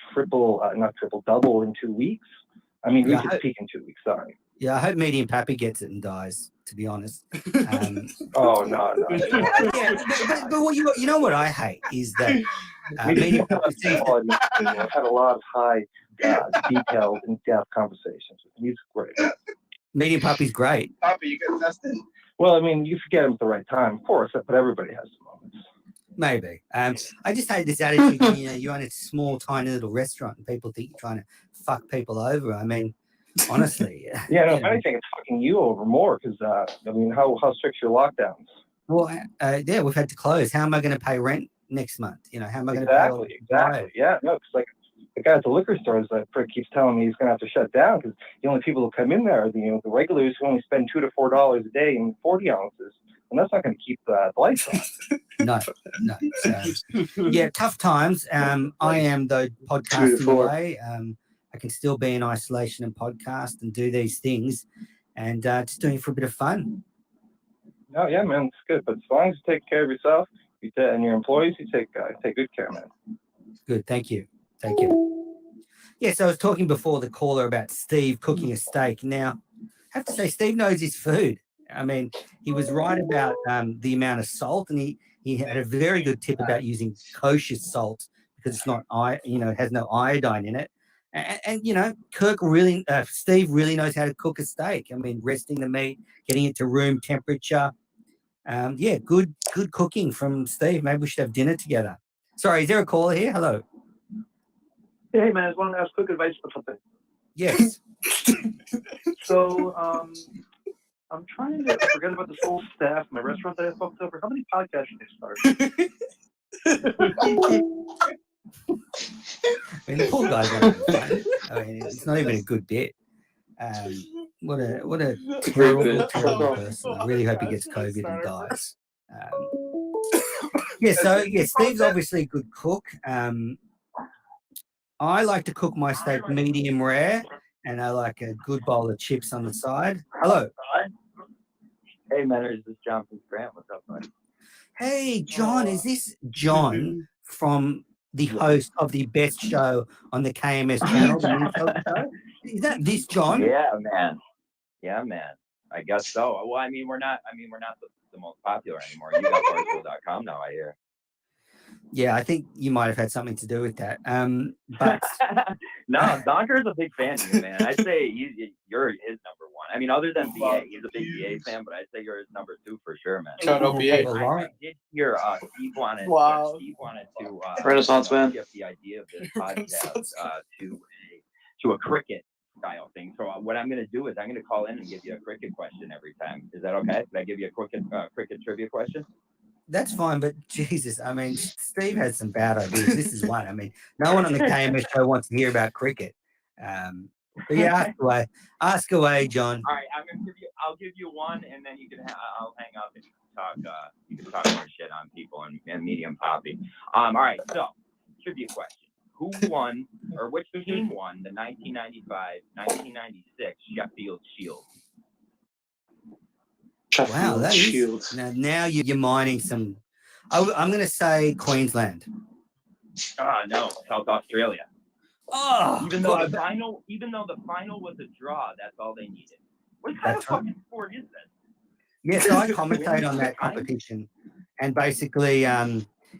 double in 2 weeks. I mean, Yeah, reach its peak in 2 weeks. Sorry. Yeah, I hope Medium Pappy gets it and dies, to be honest. Oh, no. Yeah, but what you know what I hate is that Medium Pappy seems to... I've had a lot of high, detailed, in-depth conversations with him. He's great. Medium Pappy's great. Pappy, you get tested. Well, I mean, you forget him at the right time, of course, but everybody has the moments. Maybe. I just hate this attitude. You own a small, tiny little restaurant and people think you're trying to fuck people over. I mean, honestly. Yeah, no, if anything, it's fucking you over more because, I mean, how strict are your lockdowns? Well, yeah, we've had to close. How am I going to pay rent next month? How am I going to pay? Exactly. Yeah, no, because like the guy at the liquor stores, that prick keeps telling me he's going to have to shut down because the only people who come in there are the regulars who only spend $2 to $4 a day in 40 ounces, and that's not going to keep the lights on. No. So, yeah, tough times. I am though podcasting away. I can still be in isolation and podcast and do these things, and just doing it for a bit of fun. Oh yeah, man, it's good. But as long as you take care of yourself and your employees, you take good care, man. Good, thank you. Yeah, so I was talking before the caller about Steve cooking a steak. Now, I have to say, Steve knows his food. I mean, he was right about the amount of salt, and he had a very good tip about using kosher salt because it's not, it has no iodine in it. And Steve really knows how to cook a steak. I mean, resting the meat, getting it to room temperature. Yeah, good cooking from Steve. Maybe we should have dinner together. Sorry, is there a caller here? Hello. Hey man, I just wanted to ask quick advice for something. Yes. So, I'm trying to forget about this whole staff, my restaurant that I fucked over. How many podcasts should they start? I mean, the poor guy's I mean, it's not even a good bit. What a terrible person. I really hope he gets COVID and dies. Steve's obviously a good cook. I like to cook my steak medium rare, and I like a good bowl of chips on the side. Hello. Hey, Manners, this is John from Grant. What's up, buddy? Hey, John, is this John from the host of the best show on the KMS channel, the Minfield Show? Is that this John? Yeah, man. I guess so. Well, I mean, we're not the most popular anymore. You got Barstool.com now, I hear. Yeah, I think you might have had something to do with that. But no, Donker's a big fan of you, man. I'd say you're his number one. I mean, other than BA, he's a big BA fan, but I'd say you're his number two for sure, man. Shout out BA. I did hear Steve wanted to Renaissance man. Shift the idea of this podcast to a cricket style thing. So what I'm going to do is I'm going to call in and give you a cricket question every time. Is that okay? Can I give you a cricket trivia question? that's fine, but Jesus, I mean, Steve has some bad ideas. This is one. I mean, no one on the KMS show wants to hear about cricket. But yeah, ask away, John. All right, I'll give you one, and then I'll hang up and you can talk more shit on people and medium poppy. All right, so trivia question: who won, or which team won the 1995-1996 Sheffield Shield? Wow, that is, now you're mining some. I'm going to say Queensland. No, South Australia. Oh, even though the final was a draw, that's all they needed. What kind of fucking sport is this? Yeah, so I commentate on that competition, and basically,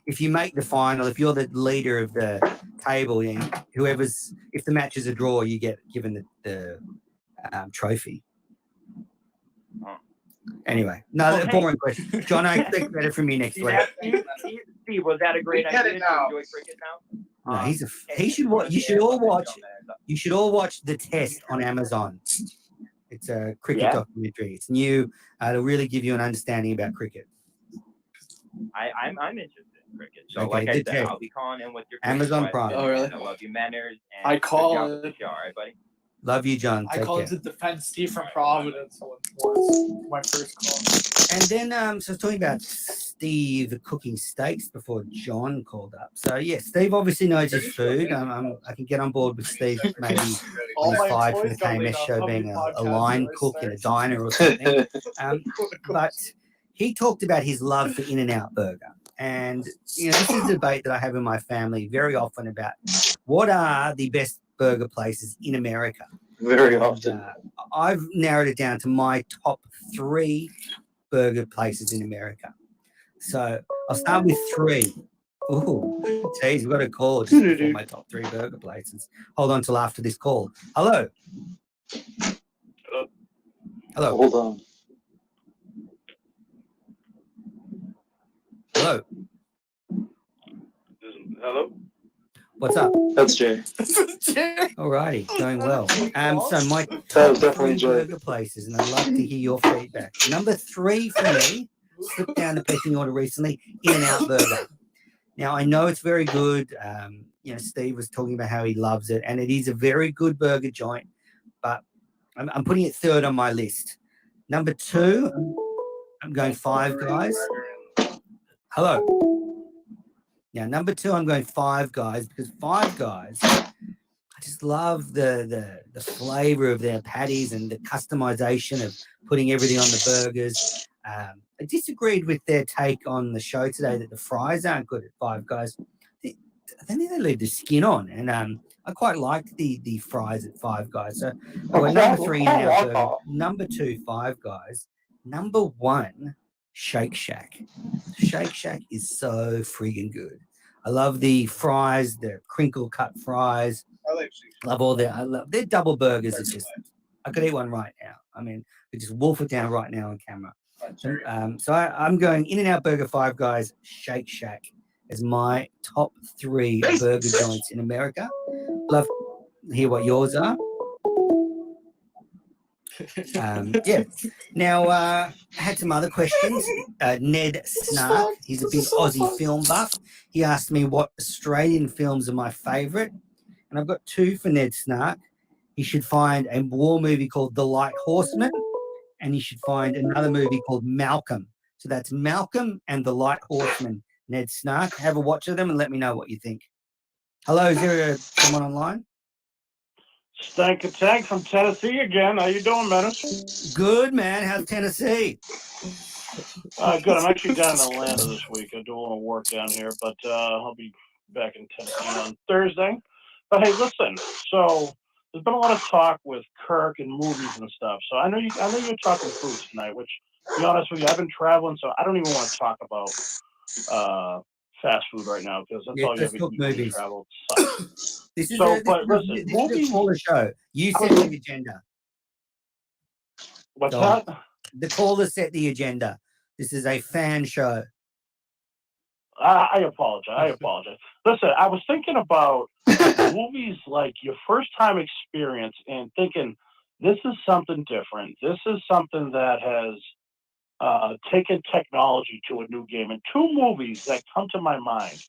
if you make the final, if you're the leader of the table, if the match is a draw, you get given the trophy. Anyway, boring question. John, I expect better from you next week. Steve, was that a great idea to enjoy cricket now? No, he should watch. You should all watch. You should all watch The Test on Amazon. It's a cricket documentary. It's new. It'll really give you an understanding about cricket. I'm interested in cricket. So, okay, like I said, I'll be calling in with your Amazon Prime. Oh, really? I love you, Manners. I call it. All right, buddy. Love you, John. I called to defend Steve from Providence. Was my first call. And then, so I was talking about Steve cooking steaks before John called up. So yeah, Steve obviously knows his food. I can get on board with Steve maybe on the side from the KMS show being a line cook in a diner or something. But he talked about his love for In-N-Out Burger. And this is a debate that I have in my family very often about what are the best burger places in America. Very often. I've narrowed it down to my top 3 burger places in America. So I'll start with 3. Ooh, geez, we've got a call just before my top 3 burger places. Hold on till after this call. Hello. Hello. Hold on. Hello. Hello? What's up? That's Jay. Alrighty, going well. So my That top was definitely 3 Jay. burger places, and I'd love to hear your feedback. Number 3 for me, slipped down the pecking order recently, In-N-Out Burger. Now, I know it's very good. Steve was talking about how he loves it, and it is a very good burger joint, but I'm putting it 3rd on my list. Number 2, I'm going Five Guys. Hello. Now, number 2, I'm going Five Guys because Five Guys, I just love the flavor of their patties and the customization of putting everything on the burgers. I disagreed with their take on the show today that the fries aren't good at Five Guys. I think they leave the skin on, and I quite liked the fries at Five Guys. So I got number 3 in our burger, number 2 Five Guys, number 1 Shake Shack. Shake Shack is so friggin' good. I love the fries, the crinkle cut fries. I love their double burgers. It's just, I could eat one right now. I mean, we just wolf it down right now on camera. So I'm going In-N-Out Burger, Five Guys, Shake Shack as my top 3 burger joints in America. Love to hear what yours are. Yeah. Now, I had some other questions. Ned Snark, he's a big Aussie film buff. He asked me what Australian films are my favourite. And I've got 2 for Ned Snark. He should find a war movie called The Light Horseman, and he should find another movie called Malcolm. So that's Malcolm and The Light Horseman. Ned Snark, have a watch of them and let me know what you think. Hello, is there someone online? Stank Attack from Tennessee again. How you doing, Menace? Good, man. How's Tennessee? Good. I'm actually down in Atlanta this week. I do a little work down here, but I'll be back in Tennessee on Thursday. But hey, listen. So there's been a lot of talk with Kirk and movies and stuff. So I know you're talking food tonight. Which, to be honest with you, I've been traveling, so I don't even want to talk about fast food right now because that's all you ever eat when you travel. This is So, a, but this listen, is a movies. caller show. You set the agenda. What's So, that? The caller set the agenda. This is a fan show. I apologize. Listen, I was thinking about movies like your first time experience and thinking this is something different. This is something that has taken technology to a new game. And 2 movies that come to my mind.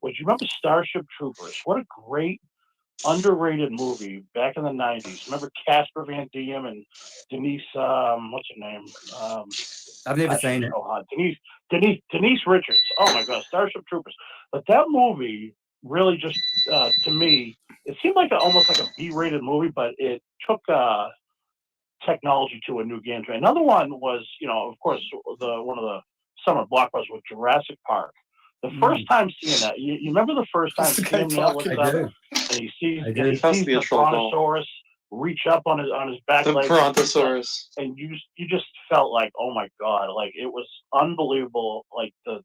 Would you remember Starship Troopers? What a great underrated movie back in the 90s. Remember Casper Van Diem and Denise, what's her name? I've never seen it. So hot. Denise Richards. Oh my God, Starship Troopers. But that movie really just, to me, it seemed like almost like a B-rated movie, but it took technology to a new game. Another one was, of course, one of the summer blockbusters was Jurassic Park. The first time seeing that, you remember the first time Sam Neill looks up and he sees the Brontosaurus reach up on his back leg. The Brontosaurus. And you just felt like, oh my God, like it was unbelievable. Like the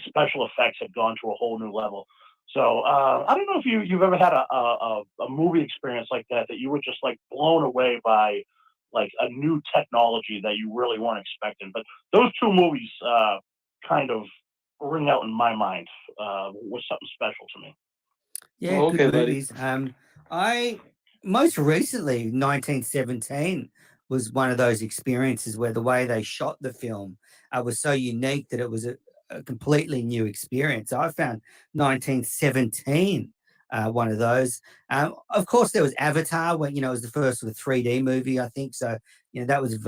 special effects had gone to a whole new level. So I don't know if you've ever had a movie experience like that you were just like blown away by like a new technology that you really weren't expecting. But those 2 movies kind of ring out in my mind was something special to me. Yeah, good movies. I most recently 1917 was one of those experiences where the way they shot the film was so unique that it was a completely new experience. I found 1917 one of those. Of course, there was Avatar, when it was the first sort of 3D movie, I think. So that was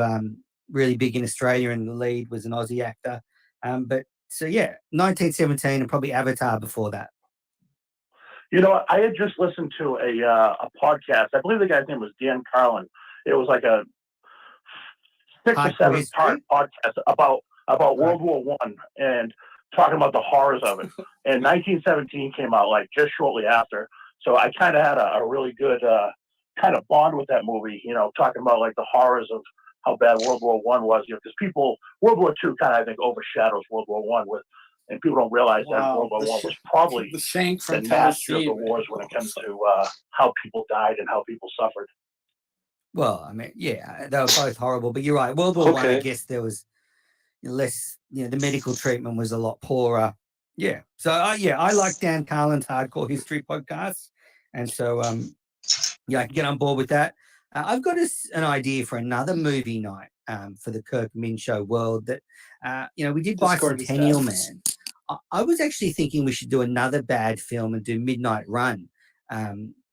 really big in Australia, and the lead was an Aussie actor. But so yeah, 1917 and probably Avatar before that. I had just listened to a podcast. I believe the guy's name was Dan Carlin. It was like a 6 or 7 part podcast about World War I. And talking about the horrors of it. And 1917 came out like just shortly after. So I kind of had a really good kind of bond with that movie, you know, talking about like the horrors of how bad World War One was, you know, because World War Two kind of, I think, overshadows World War One and people don't realize that World War One was probably the Shank from the nastier of Tennessee. the wars when it comes to how people died and how people suffered. Well, I mean, yeah, they were both horrible, but you're right. World War One, I guess there was less, you know, the medical treatment was a lot poorer. Yeah. So, yeah, I like Dan Carlin's Hardcore History podcast. And so, yeah, I can get on board with that. I've got an idea for another movie night for the Kirk Min Show world that, you know, we did Bicentennial Man. I was actually thinking we should do another bad film and do Midnight Run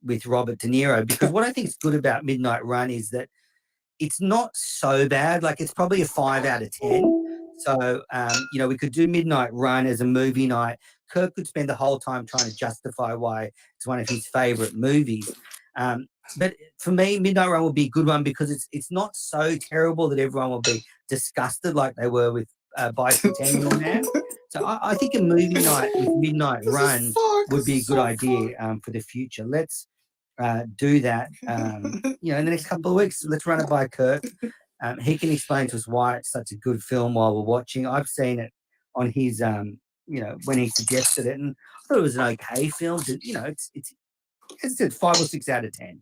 with Robert De Niro, because what I think is good about Midnight Run is that it's not so bad. Like, it's probably a 5 out of 10. So, you know, we could do Midnight Run as a movie night. Kirk could spend the whole time trying to justify why it's one of his favorite movies. But for me, Midnight Run will be a good one because it's not so terrible that everyone will be disgusted like they were with Bicentennial Man. So I think a movie night with Midnight Run would be a good idea for the future. Let's do that, you know, in the next couple of weeks. Let's run it by Kirk. He can explain to us why it's such a good film while we're watching. I've seen it on his, you know, when he suggested it, and I thought it was an okay film. You know, it's 5 or 6 out of 10.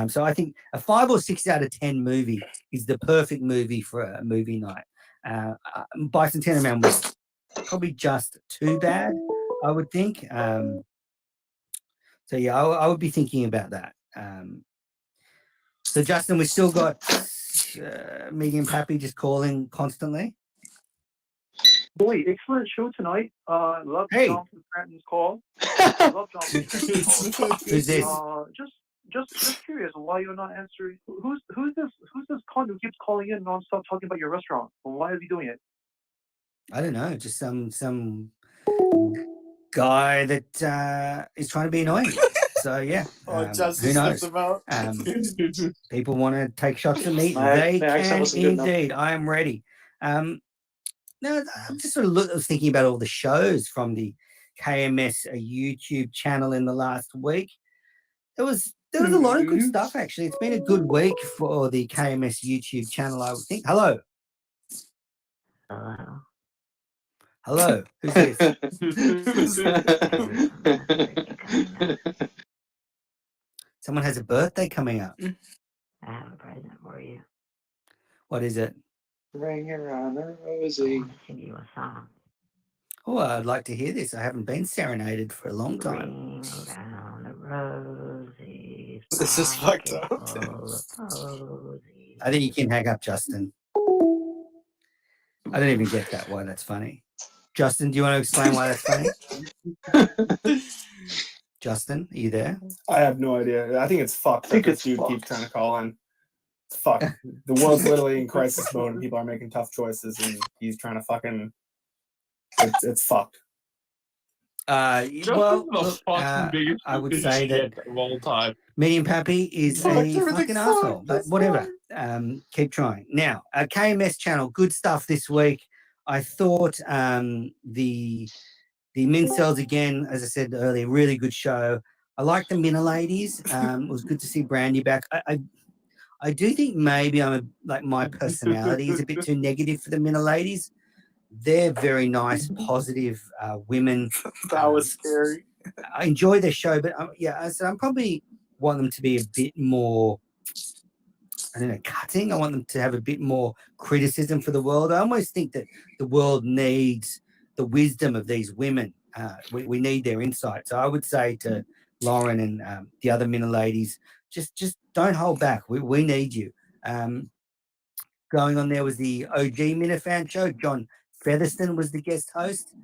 So I think a 5 or 6 out of 10 movie is the perfect movie for a movie night. Bicentennial Man was probably just too bad, I would think. So yeah, I would be thinking about that. So Justin, we still got Medium Pappy just calling constantly. Boy, excellent show tonight. Love Jonathan Stratton's call. Love Jonathan Stratton's call. Who's this? Just curious why you're not answering. Who's this con who keeps calling in nonstop talking about your restaurant? And why is he doing it? I don't know, just some guy that is trying to be annoying. So yeah, who knows? People want to take shots at me. They can indeed. I am ready. No, I'm just sort of thinking about all the shows from the KMS YouTube channel in the last week. There was a lot of good stuff, actually. It's been a good week for the KMS YouTube channel, I would think. Hello. Hello. Who's this? Someone has a birthday coming up. I have a present for you. What is it? Ring around the rosy. Sing you a song. Oh, I'd like to hear this. I haven't been serenaded for a long time. Ring around the rosies. This is fucked up. I think you can hang up, Justin. I don't even get that. Why that's funny. Justin, do you want to explain why that's funny? Justin, are you there? I have no idea. I think it's fucked. I think this dude keeps trying to call in. It's fucked. The world's literally in crisis mode and people are making tough choices and he's trying to fucking... It's fucked. Well, look, I would say that of all time. Medium Pappy is a fucking asshole, but whatever. Keep trying. Now, KMS channel, good stuff this week. I thought the Mincels again, as I said earlier, really good show. I like the Minna ladies. It was good to see Brandy back. I do think maybe my personality is a bit too negative for the Minna ladies. They're very nice, positive women. That was scary. I enjoy their show, but yeah, I said I probably want them to be a bit more, I don't know, cutting. I want them to have a bit more criticism for the world. I almost think that the world needs the wisdom of these women. We need their insight. So I would say to Lauren and the other Minna ladies, just don't hold back. We need you. Going on there was the OG Minna fan show. John Featherston was the guest host.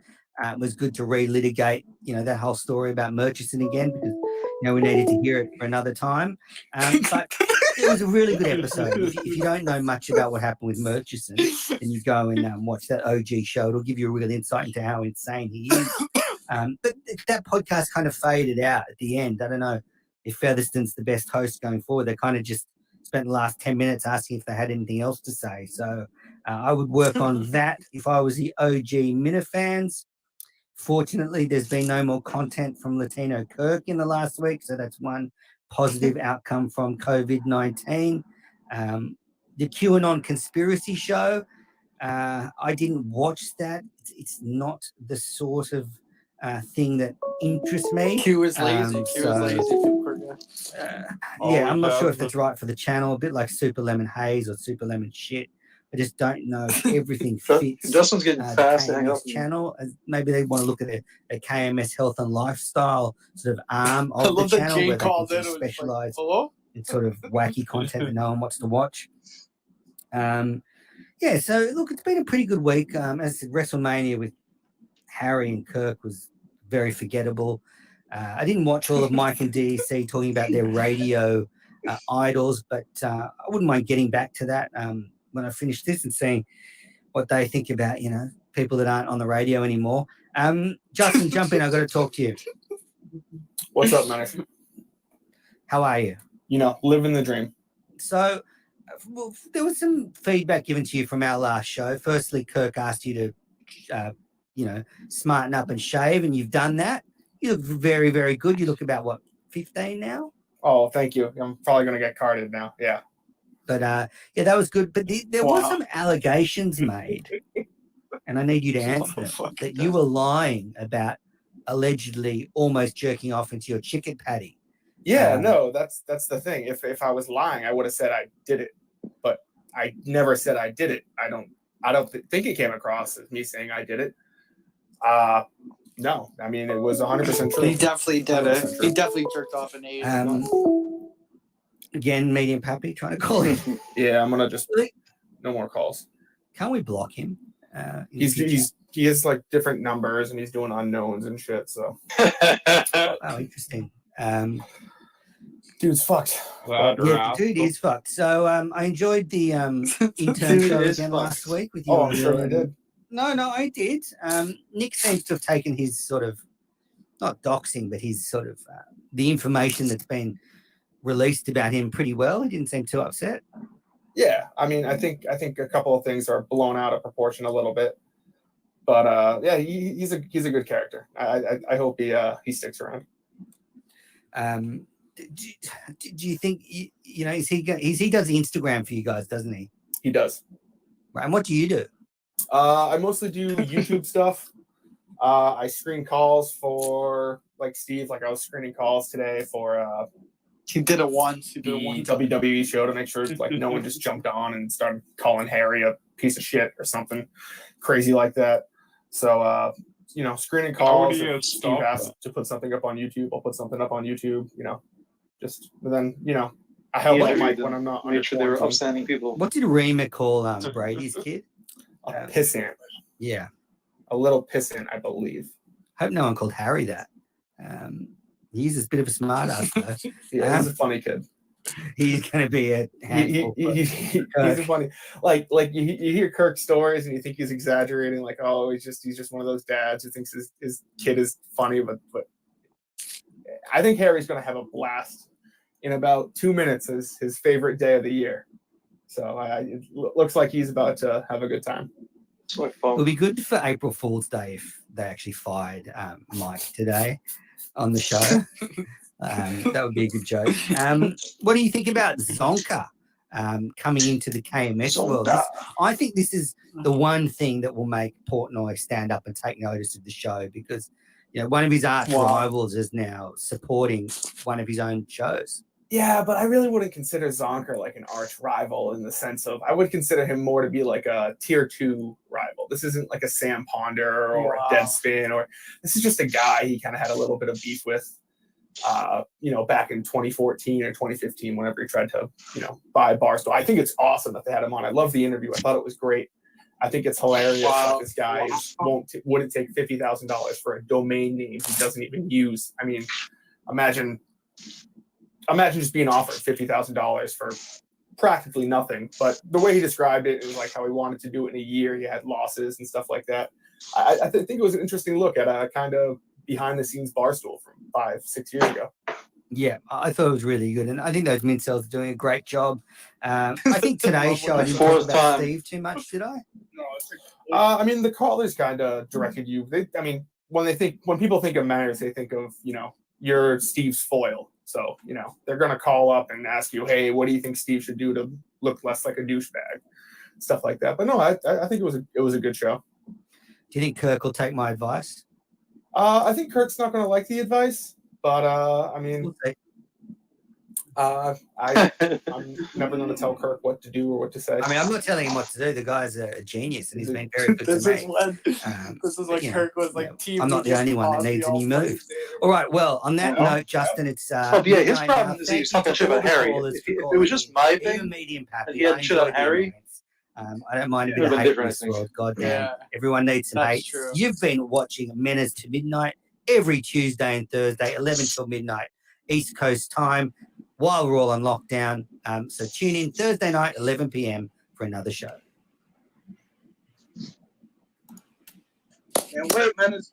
It was good to relitigate, that whole story about Murchison again, because, we needed to hear it for another time. But it was a really good episode. If you don't know much about what happened with Murchison, and you go and watch that OG show, it'll give you a real insight into how insane he is. But that podcast kind of faded out at the end. I don't know if Featherston's the best host going forward. They kind of just spent the last 10 minutes asking if they had anything else to say. So I would work on that if I was the OG Minna fans. Fortunately, there's been no more content from Latino Kirk in the last week, so that's one positive outcome from COVID-19. The QAnon conspiracy show, I didn't watch that. It's not the sort of thing that interests me. Q is lazy. Yeah, I'm not sure if that's right for the channel. A bit like Super Lemon Haze or Super Lemon Shit. I just don't know if everything fits. Justin's getting the fast to hang KMS up. channel. Maybe they want to look at a KMS health and lifestyle sort of arm I of the love that channel Jay where they can called sort in of and was like, specialize hello? in sort of wacky content that no one wants to watch. Yeah, so look, it's been a pretty good week. As I said, WrestleMania with Harry and Kirk was very forgettable. I didn't watch all of Mike and DEC talking about their radio idols, but I wouldn't mind getting back to that when I finish this and seeing what they think about, people that aren't on the radio anymore. Justin, jump in. I've got to talk to you. What's up, man? How are you? Living the dream. So, well, there was some feedback given to you from our last show. Firstly, Kirk asked you to, smarten up and shave, and you've done that. You look very, very good. You look about, 15 now? Oh, thank you. I'm probably going to get carded now. Yeah. But, yeah, that was good. But there were some allegations made, and I need you to answer them, that you were lying about allegedly almost jerking off into your chicken patty. Yeah, no, that's the thing. If I was lying, I would have said I did it, but I never said I did it. I don't think it came across as me saying I did it. No, I mean, it was 100% true. He definitely did it. He definitely jerked off an 8. Again, Medium Pappy trying to call him. Yeah, I'm gonna just no more calls. Can't we block him? He has like different numbers and he's doing unknowns and shit. So oh, interesting. Dude's fucked. Yeah, dude is fucked. So I enjoyed the intern show again last week with you. Oh, I'm sure I did. No, I did. Nick seems to have taken his sort of, not doxing, but his sort of the information that's been released about him pretty well. He didn't seem too upset. Yeah, I mean, I think a couple of things are blown out of proportion a little bit, but yeah, he's a good character. I hope he sticks around. Do you think he does the Instagram for you guys, doesn't he? He does. Right, and what do you do? I mostly do YouTube stuff. I screen calls for like Steve. Like I was screening calls today for he did it once. He did the it once. WWE show to make sure like no one just jumped on and started calling Harry a piece of shit or something crazy like that. So screening calls. If Steve asks to put something up on YouTube, I'll put something up on YouTube. But then I help out Mike when I'm not. Make sure they were upstanding people. What did Rima call Brady's kid? A pissant. Yeah, a little pissant, I believe. Hope no one called Harry that. He's a bit of a smart ass though. Yeah, he's a funny kid. He's going to be a handful. He's a funny, like you hear Kirk's stories and you think he's exaggerating, like, oh, he's just one of those dads who thinks his kid is funny, but I think Harry's going to have a blast in about 2 minutes. Is his favorite day of the year, so it looks like he's about to have a good time. It'll be good for April Fool's Day if they actually fired Mike today on the show. That would be a good joke. What do you think about Zonka coming into the KMS world? I think this is the one thing that will make Portnoy stand up and take notice of the show, because one of his arch rivals is now supporting one of his own shows. Yeah, but I really wouldn't consider Zonker like an arch rival in the sense of, I would consider him more to be like a tier 2 rival. This isn't like a Sam Ponder or a Deadspin, or this is just a guy he kind of had a little bit of beef with, back in 2014 or 2015, whenever he tried to, buy Barstool. I think it's awesome that they had him on. I love the interview. I thought it was great. I think it's hilarious that this guy wouldn't take $50,000 for a domain name he doesn't even use. I mean, imagine just being offered $50,000 for practically nothing. But the way he described it, it was like how he wanted to do it in a year. He had losses and stuff like that. I think it was an interesting look at a kind of behind the scenes Barstool from 5-6 years ago. Yeah, I thought it was really good, and I think those Mincels are doing a great job. I think today's show I didn't talk about Steve too much, did I? I mean, the callers kind of directed you. when people think of manners, they think of, you're Steve's foil. So, they're going to call up and ask you, hey, what do you think Steve should do to look less like a douchebag? Stuff like that. But no, I think it was a good show. Do you think Kirk will take my advice? I think Kirk's not going to like the advice, but I mean, I'm never going to tell Kirk what to do or what to say. I mean, I'm not telling him what to do. The guy's a genius, and he's been very good to me. This is when Kirk was like, team. I'm not the only one that needs a new move. All right. Well, on that note, Justin, it's yeah, his problem is he's talking shit about Harry. If it was just my thing, and he had shit on Harry. I don't mind a bit of hate in this world. God damn. Everyone needs some hate. True. You've been watching Menace to Midnight every Tuesday and Thursday, 11 till midnight, East Coast time, while we're all on lockdown. So tune in Thursday night, 11 p.m. for another show. And wait, Menace.